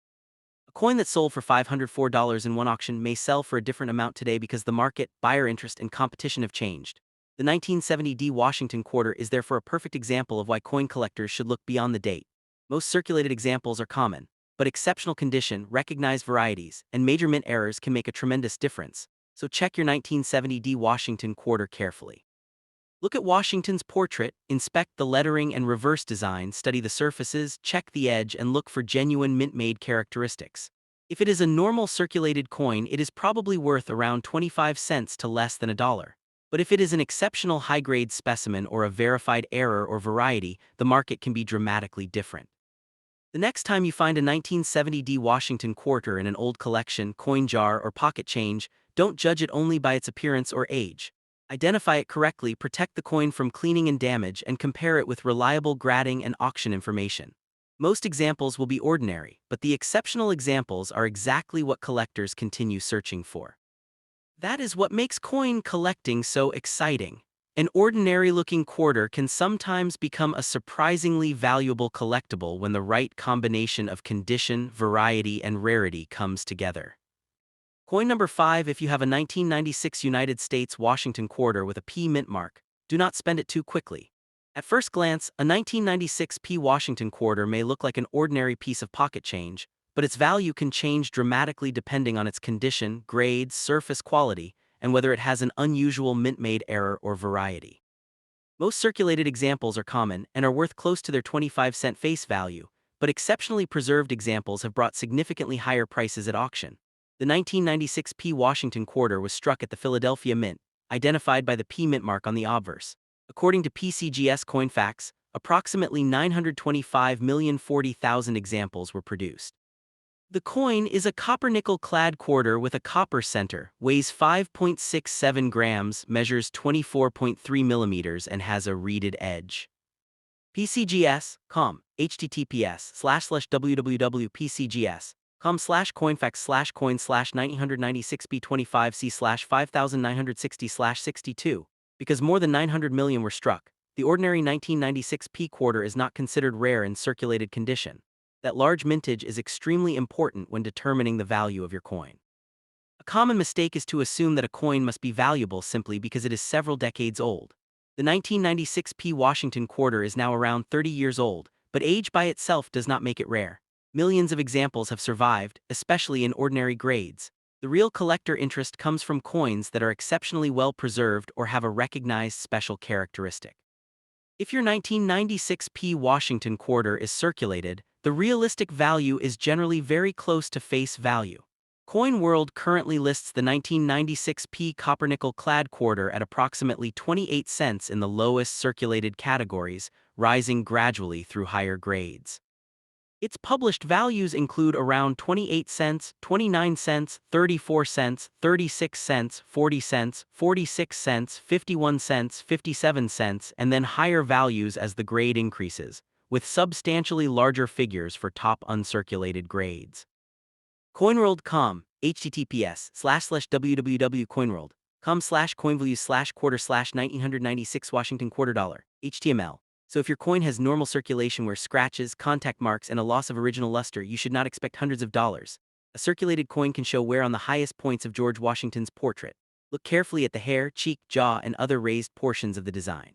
A coin that sold for $504 in one auction may sell for a different amount today because the market, buyer interest, and competition have changed. The 1970 D Washington quarter is therefore a perfect example of why coin collectors should look beyond the date. Most circulated examples are common, but exceptional condition, recognized varieties, and major mint errors can make a tremendous difference, so check your 1970 D Washington quarter carefully. Look at Washington's portrait, inspect the lettering and reverse design, study the surfaces, check the edge, and look for genuine mint-made characteristics. If it is a normal circulated coin, it is probably worth around 25 cents to less than $1. But if it is an exceptional high-grade specimen or a verified error or variety, the market can be dramatically different. The next time you find a 1970 D Washington quarter in an old collection, coin jar, or pocket change, don't judge it only by its appearance or age. Identify it correctly, protect the coin from cleaning and damage, and compare it with reliable grading and auction information. Most examples will be ordinary, but the exceptional examples are exactly what collectors continue searching for. That is what makes coin collecting so exciting. An ordinary-looking quarter can sometimes become a surprisingly valuable collectible when the right combination of condition, variety, and rarity comes together. Coin number 5. If you have a 1996 United States Washington quarter with a P mint mark, do not spend it too quickly. At first glance, a 1996 P Washington quarter may look like an ordinary piece of pocket change, but its value can change dramatically depending on its condition, grade, surface quality, and whether it has an unusual mint-made error or variety. Most circulated examples are common and are worth close to their 25-cent face value, but exceptionally preserved examples have brought significantly higher prices at auction. The 1996 P Washington quarter was struck at the Philadelphia Mint, identified by the P mint mark on the obverse. According to PCGS CoinFacts, approximately 925,040,000 examples were produced. The coin is a copper-nickel-clad quarter with a copper center, weighs 5.67 grams, measures 24.3 millimeters, and has a reeded edge. PCGS.com, https://www.pcgs.com/coinfax/coin/996b25c/5960/62. Because more than 900 million were struck, the ordinary 1996 P quarter is not considered rare in circulated condition. That large mintage is extremely important when determining the value of your coin. A common mistake is to assume that a coin must be valuable simply because it is several decades old. The 1996 P Washington quarter is now around 30 years old, but age by itself does not make it rare. Millions of examples have survived, especially in ordinary grades. The real collector interest comes from coins that are exceptionally well preserved or have a recognized special characteristic. If your 1996 P Washington quarter is circulated, the realistic value is generally very close to face value. Coin World currently lists the 1996 P copper-nickel-clad quarter at approximately 28 cents in the lowest circulated categories, rising gradually through higher grades. Its published values include around 28 cents, 29 cents, 34 cents, 36 cents, 40 cents, 46 cents, 51 cents, 57 cents, and then higher values as the grade increases, with substantially larger figures for top uncirculated grades. CoinWorld.com, https://www.coinworld.com/coinvalues/quarter/1996 Washington quarter dollar, HTML. So if your coin has normal circulation where scratches, contact marks, and a loss of original luster, you should not expect hundreds of dollars. A circulated coin can show wear on the highest points of George Washington's portrait. Look carefully at the hair, cheek, jaw, and other raised portions of the design.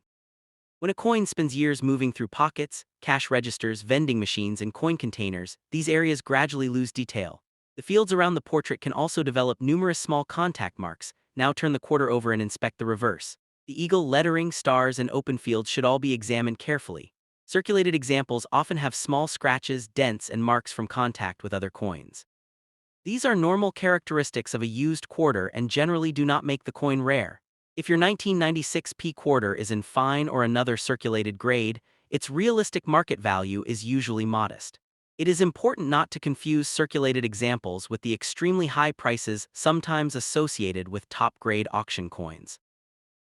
When a coin spends years moving through pockets, cash registers, vending machines, and coin containers, these areas gradually lose detail. The fields around the portrait can also develop numerous small contact marks. Now turn the quarter over and inspect the reverse. The eagle, lettering, stars, and open fields should all be examined carefully. Circulated examples often have small scratches, dents, and marks from contact with other coins. These are normal characteristics of a used quarter and generally do not make the coin rare. If your 1996 P quarter is in fine or another circulated grade, its realistic market value is usually modest. It is important not to confuse circulated examples with the extremely high prices sometimes associated with top-grade auction coins.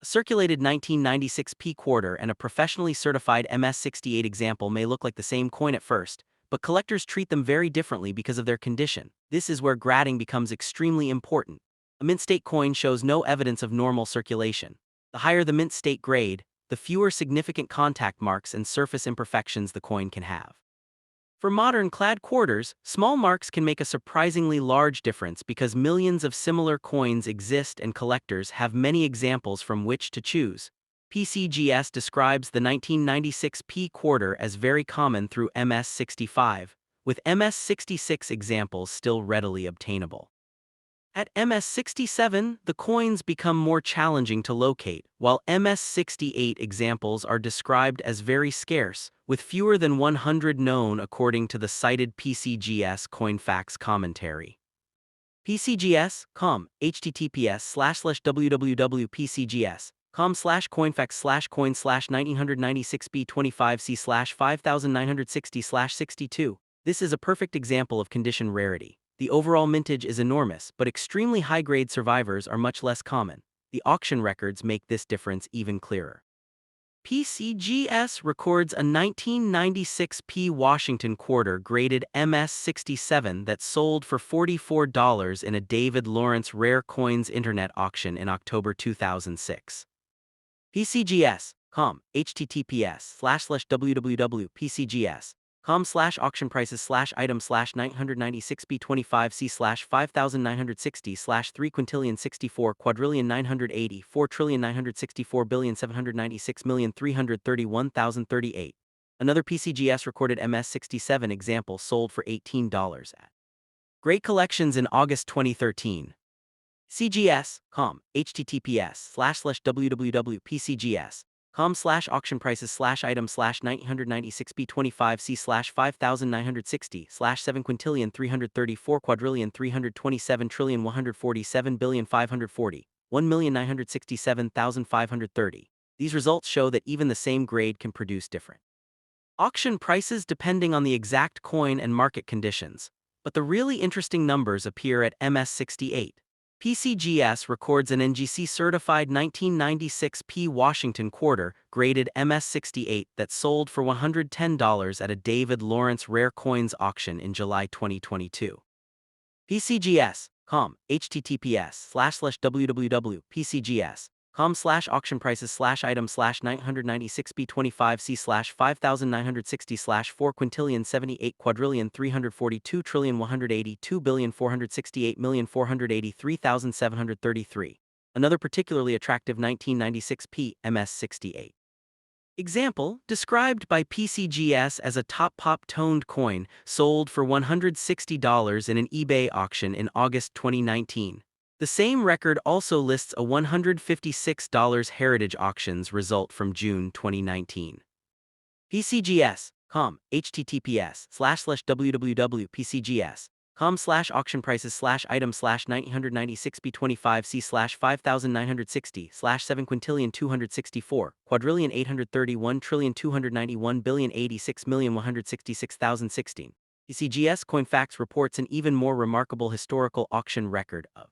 A circulated 1996 P quarter and a professionally certified MS68 example may look like the same coin at first, but collectors treat them very differently because of their condition. This is where grading becomes extremely important. A mint state coin shows no evidence of normal circulation. The higher the mint state grade, the fewer significant contact marks and surface imperfections the coin can have. For modern clad quarters, small marks can make a surprisingly large difference because millions of similar coins exist and collectors have many examples from which to choose. PCGS describes the 1996 P quarter as very common through MS65, with MS66 examples still readily obtainable. At MS67, the coins become more challenging to locate, while MS68 examples are described as very scarce, with fewer than 100 known according to the cited PCGS CoinFacts commentary. PCGS.com, https://www.pcgs.com/coinfax/coin/1996b25c/5960/62. This is a perfect example of condition rarity. The overall mintage is enormous, but extremely high-grade survivors are much less common. The auction records make this difference even clearer. PCGS records a 1996 P Washington quarter graded MS67 that sold for $44 in a David Lawrence Rare Coins Internet auction in October 2006. PCGS.com, https://www.pcgs.com/auction prices/item/996b25c/5960/3 quintillion 64 quadrillion 980 4,964,796,331,038. Another PCGS recorded MS67 example sold for $18 at Great Collections in August 2013. CGS.com, https://www.pcgs.com/auction prices/item/996b25c/5960/7 quintillion 334 quadrillion 327 trillion 147 billion 540 1,967,530. These results show that even the same grade can produce different auction prices depending on the exact coin and market conditions. But the really interesting numbers appear at MS68. PCGS records an NGC-certified 1996 P Washington quarter, graded MS68, that sold for $110 at a David Lawrence Rare Coins auction in July 2022. PCGS.com, https://www.pcgs.com/auction prices/item/996b25c/5960/4 quintillion 78 quadrillion 342 trillion 182 billion 468 million 483,733. Another particularly attractive 1996 P MS68 example, described by PCGS as a top pop-toned coin, sold for $160 in an eBay auction in August 2019. The same record also lists a $156 heritage auctions result from June 2019. PCGS.com, https://www.pcgs.com/auction prices/item/996b25c/5960/7 quintillion 264 quadrillion 831 trillion 291 billion 86,166,016. PCGS CoinFacts reports an even more remarkable historical auction record of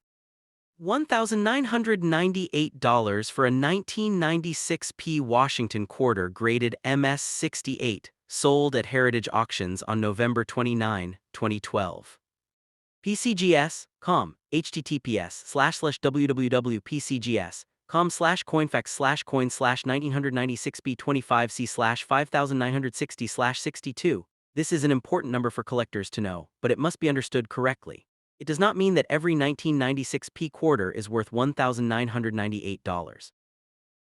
$1,998 for a 1996 P Washington quarter graded MS68, sold at Heritage Auctions on November 29, 2012. PCGS.com, https://www.pcgs.com/coinfax/coin/1996b25c/5960/62. This is an important number for collectors to know, but it must be understood correctly. It does not mean that every 1996 P quarter is worth $1,998.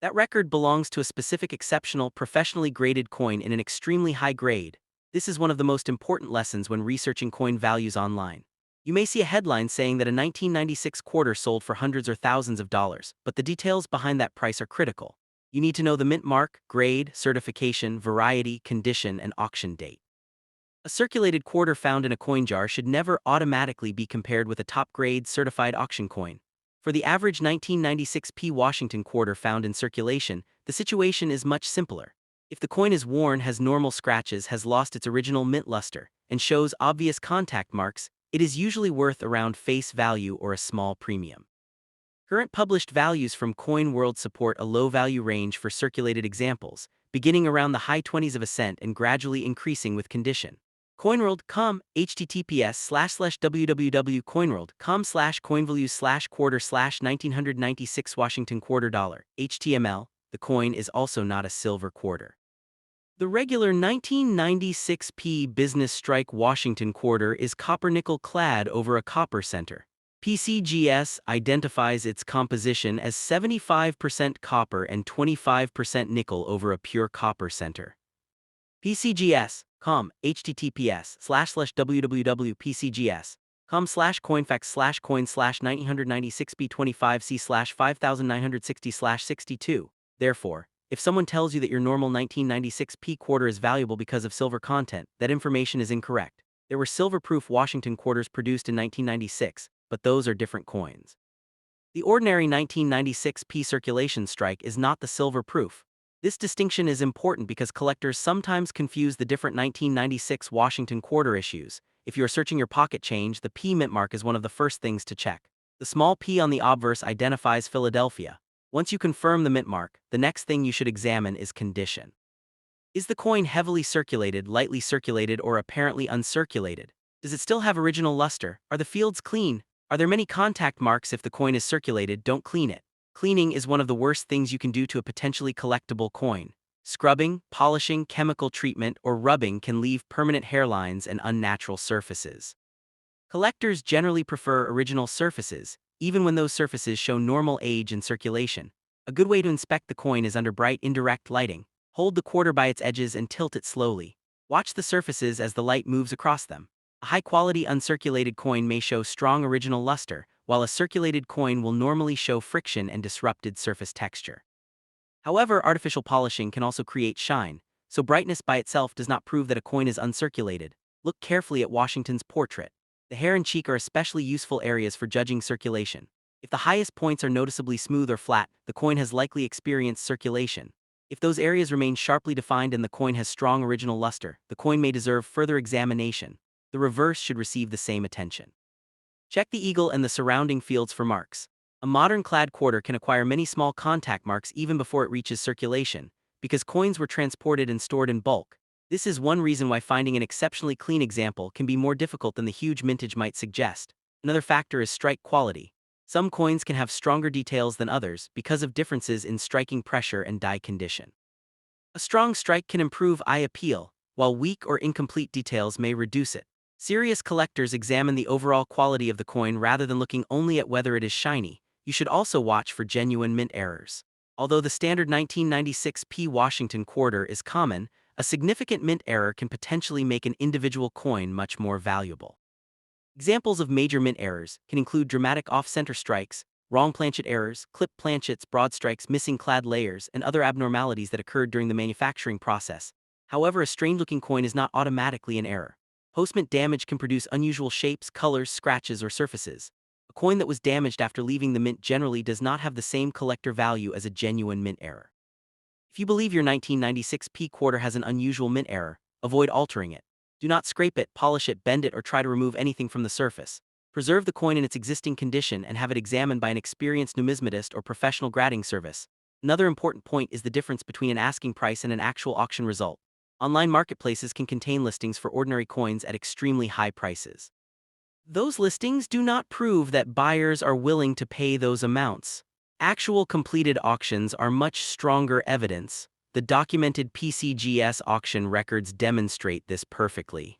That record belongs to a specific exceptional, professionally graded coin in an extremely high grade. This is one of the most important lessons when researching coin values online. You may see a headline saying that a 1996 quarter sold for hundreds or thousands of dollars, but the details behind that price are critical. You need to know the mint mark, grade, certification, variety, condition, and auction date. A circulated quarter found in a coin jar should never automatically be compared with a top-grade certified auction coin. For For the average 1996 P Washington quarter found in circulation, the situation is much simpler. If the coin is worn, has normal scratches, has lost its original mint luster, and shows obvious contact marks, it is usually worth around face value or a small premium. Current published values from Coin World support a low-value range for circulated examples, beginning around the high 20s of a cent and gradually increasing with condition. CoinWorld.com, https://www.coinworld.com/coinvalues/quarter/1996 Washington quarter dollar, HTML. The coin is also not a silver quarter. The regular 1996 P Business Strike Washington quarter is copper-nickel clad over a copper center. PCGS identifies its composition as 75% copper and 25% nickel over a pure copper center. PCGS.com, https://www.pcgs.com/coinfax/coin/1996b25c/5960/62. Therefore, if someone tells you that your normal 1996 P quarter is valuable because of silver content, that information is incorrect. There were silver-proof Washington quarters produced in 1996, but those are different coins. The ordinary 1996 P circulation strike is not the silver proof. This distinction is important because collectors sometimes confuse the different 1996 Washington quarter issues. If you are searching your pocket change, the P mint mark is one of the first things to check. The small p on the obverse identifies Philadelphia. Once you confirm the mint mark, the next thing you should examine is condition. Is the coin heavily circulated, lightly circulated, or apparently uncirculated? Does it still have original luster? Are the fields clean? Are there many contact marks? If the coin is circulated, don't clean it. Cleaning is one of the worst things you can do to a potentially collectible coin. Scrubbing, polishing, chemical treatment, or rubbing can leave permanent hairlines and unnatural surfaces. Collectors generally prefer original surfaces, even when those surfaces show normal age and circulation. A good way to inspect the coin is under bright indirect lighting. Hold the quarter by its edges and tilt it slowly. Watch the surfaces as the light moves across them. A high-quality uncirculated coin may show strong original luster, while a circulated coin will normally show friction and disrupted surface texture. However, artificial polishing can also create shine, so brightness by itself does not prove that a coin is uncirculated. Look carefully at Washington's portrait. The hair and cheek are especially useful areas for judging circulation. If the highest points are noticeably smooth or flat, the coin has likely experienced circulation. If those areas remain sharply defined and the coin has strong original luster, the coin may deserve further examination. The reverse should receive the same attention. Check the eagle and the surrounding fields for marks. A modern clad quarter can acquire many small contact marks even before it reaches circulation, because coins were transported and stored in bulk. This is one reason why finding an exceptionally clean example can be more difficult than the huge mintage might suggest. Another factor is strike quality. Some coins can have stronger details than others because of differences in striking pressure and die condition. A strong strike can improve eye appeal, while weak or incomplete details may reduce it. Serious collectors examine the overall quality of the coin rather than looking only at whether it is shiny. You should also watch for genuine mint errors. Although the standard 1996 P Washington quarter is common, a significant mint error can potentially make an individual coin much more valuable. Examples of major mint errors can include dramatic off-center strikes, wrong planchet errors, clipped planchets, broad strikes, missing clad layers, and other abnormalities that occurred during the manufacturing process. However, a strange-looking coin is not automatically an error. Postmint damage can produce unusual shapes, colors, scratches, or surfaces. A coin that was damaged after leaving the mint generally does not have the same collector value as a genuine mint error. If you believe your 1996 P quarter has an unusual mint error, avoid altering it. Do not scrape it, polish it, bend it, or try to remove anything from the surface. Preserve the coin in its existing condition and have it examined by an experienced numismatist or professional grading service. Another important point is the difference between an asking price and an actual auction result. Online marketplaces can contain listings for ordinary coins at extremely high prices. Those listings do not prove that buyers are willing to pay those amounts. Actual completed auctions are much stronger evidence. The documented PCGS auction records demonstrate this perfectly.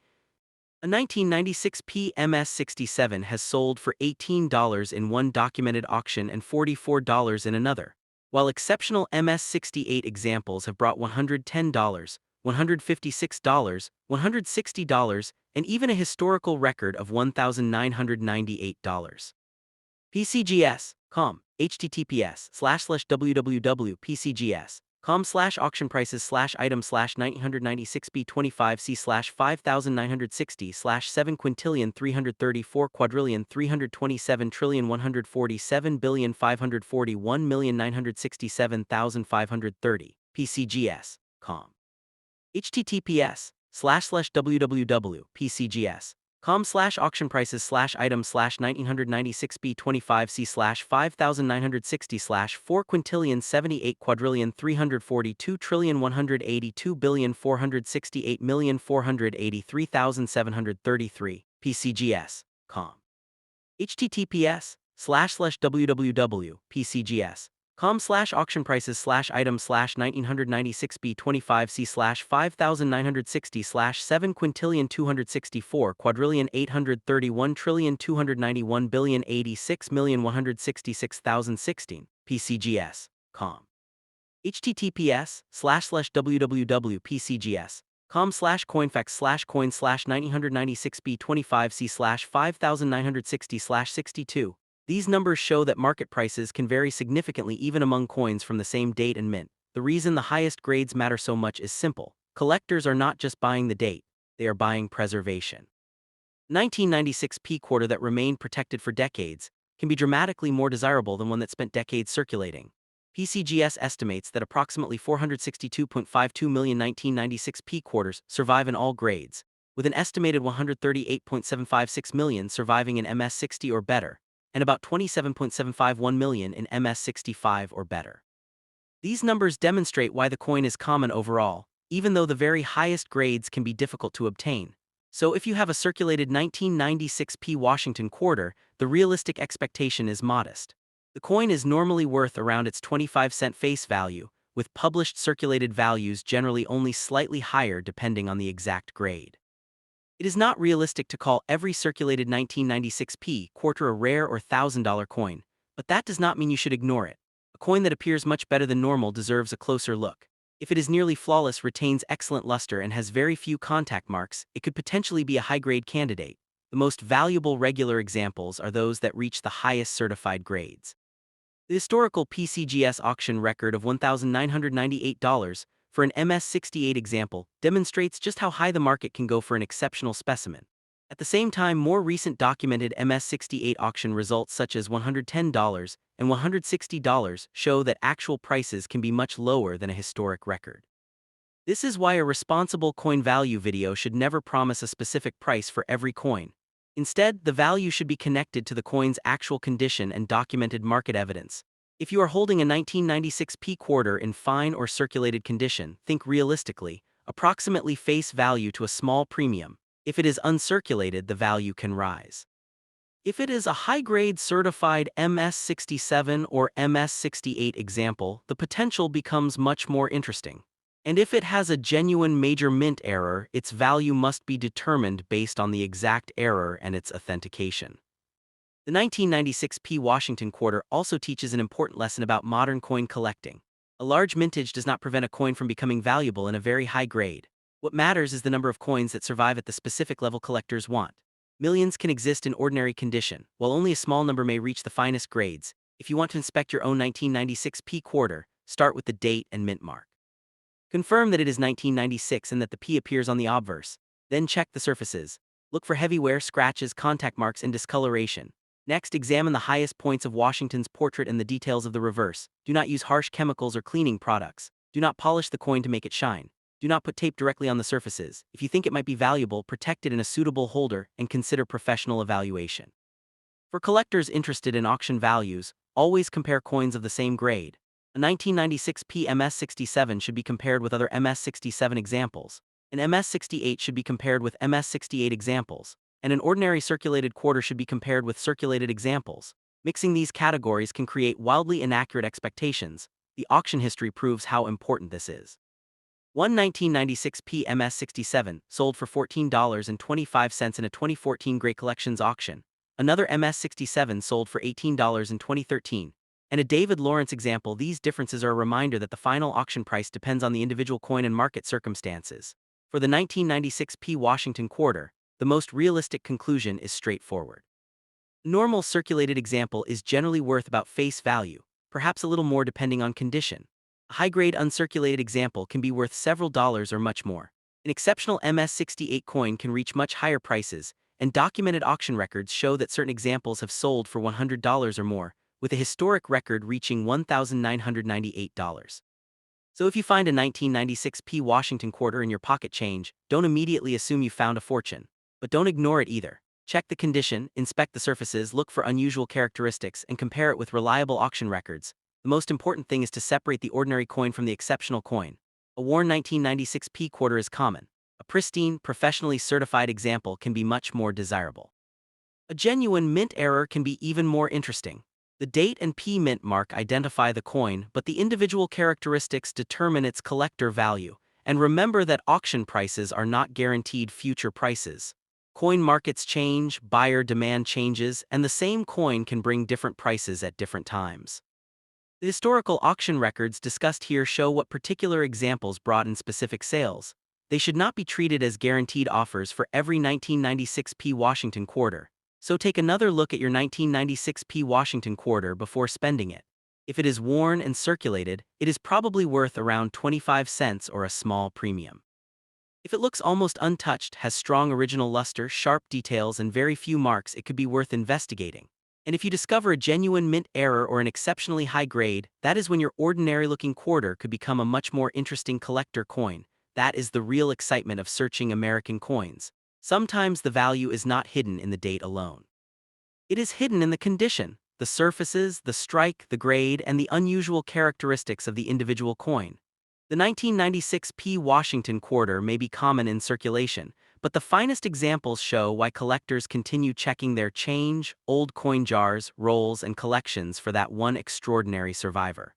A 1996 P MS67 has sold for $18 in one documented auction and $44 in another, while exceptional MS68 examples have brought $110, $156, $160, and even a historical record of $1,998. PCGS.com, https://www.pcgs com/auction prices /item /996b25c/5960/7 quintillion 334 quadrillion 327 trillion 147 billion 541,967,530 PCGS com https://www.pcgs com/auction prices /item /996b25c/5960/4 quintillion 78 quadrillion 342 trillion 182 billion 468,483,733 PCGS com https://www.pcgs com/auction prices /item /996b25c/5960/7 quintillion 264 quadrillion 831 trillion 291 billion 86,166,016 PCGS com https://www.pcgs com/coinfax/996b25c/5960/62. These numbers show that market prices can vary significantly even among coins from the same date and mint. The reason the highest grades matter so much is simple. Collectors are not just buying the date, they are buying preservation. 1996 P quarter that remained protected for decades can be dramatically more desirable than one that spent decades circulating. PCGS estimates that approximately 462.52 million 1996 P quarters survive in all grades, with an estimated 138.756 million surviving in MS60 or better, and about 27.751 million in MS65 or better. These numbers demonstrate why the coin is common overall, even though the very highest grades can be difficult to obtain. So if you have a circulated 1996 P Washington quarter, the realistic expectation is modest. The coin is normally worth around its 25-cent face value, with published circulated values generally only slightly higher depending on the exact grade. It is not realistic to call every circulated 1996 P quarter a rare or $1,000 coin, but that does not mean you should ignore it. A coin that appears much better than normal deserves a closer look. If it is nearly flawless, retains excellent luster, and has very few contact marks, it could potentially be a high-grade candidate. The most valuable regular examples are those that reach the highest certified grades. The historical PCGS auction record of $1,998 for an MS68 example demonstrates just how high the market can go for an exceptional specimen. At the same time, more recent documented MS68 auction results such as $110 and $160 show that actual prices can be much lower than a historic record. This is why a responsible coin value video should never promise a specific price for every coin. Instead, the value should be connected to the coin's actual condition and documented market evidence. If you are holding a 1996 P quarter in fine or circulated condition, think realistically, approximately face value to a small premium. If it is uncirculated, the value can rise. If it is a high-grade certified MS67 or MS68 example, the potential becomes much more interesting. And if it has a genuine major mint error, its value must be determined based on the exact error and its authentication. The 1996 P Washington quarter also teaches an important lesson about modern coin collecting. A large mintage does not prevent a coin from becoming valuable in a very high grade. What matters is the number of coins that survive at the specific level collectors want. Millions can exist in ordinary condition, while only a small number may reach the finest grades. If you want to inspect your own 1996 P quarter, start with the date and mint mark. Confirm that it is 1996 and that the P appears on the obverse. Then check the surfaces. Look for heavy wear, scratches, contact marks, and discoloration. Next, examine the highest points of Washington's portrait and the details of the reverse. Do not use harsh chemicals or cleaning products. Do not polish the coin to make it shine. Do not put tape directly on the surfaces. If you think it might be valuable, protect it in a suitable holder and consider professional evaluation. For collectors interested in auction values, always compare coins of the same grade. A 1996 P MS67 should be compared with other MS67 examples. An MS68 should be compared with MS68 examples, and an ordinary circulated quarter should be compared with circulated examples. Mixing these categories can create wildly inaccurate expectations. The auction history proves how important this is. One 1996 P MS67 sold for $14.25 in a 2014 Great Collections auction. Another MS67 sold for $18 in 2013. And a David Lawrence example. These differences are a reminder that the final auction price depends on the individual coin and market circumstances. For the 1996 P Washington quarter, the most realistic conclusion is straightforward. Normal circulated example is generally worth about face value, perhaps a little more depending on condition. A high-grade uncirculated example can be worth several dollars or much more. An exceptional MS-68 coin can reach much higher prices, and documented auction records show that certain examples have sold for $100 or more, with a historic record reaching $1,998. So if you find a 1996 P Washington quarter in your pocket change, don't immediately assume you found a fortune. But don't ignore it either. Check the condition, inspect the surfaces, look for unusual characteristics, and compare it with reliable auction records. The most important thing is to separate the ordinary coin from the exceptional coin. A worn 1996 P quarter is common. A pristine, professionally certified example can be much more desirable. A genuine mint error can be even more interesting. The date and P mint mark identify the coin, but the individual characteristics determine its collector value. And remember that auction prices are not guaranteed future prices. Coin markets change, buyer demand changes, and the same coin can bring different prices at different times. The historical auction records discussed here show what particular examples brought in specific sales. They should not be treated as guaranteed offers for every 1996 P Washington quarter. So take another look at your 1996 P Washington quarter before spending it. If it is worn and circulated, it is probably worth around 25 cents or a small premium. If it looks almost untouched, has strong original luster, sharp details, and very few marks, it could be worth investigating. And if you discover a genuine mint error or an exceptionally high grade, that is when your ordinary-looking quarter could become a much more interesting collector coin. That is the real excitement of searching American coins. Sometimes the value is not hidden in the date alone. It is hidden in the condition, the surfaces, the strike, the grade, and the unusual characteristics of the individual coin. The 1996 P Washington quarter may be common in circulation, but the finest examples show why collectors continue checking their change, old coin jars, rolls, and collections for that one extraordinary survivor.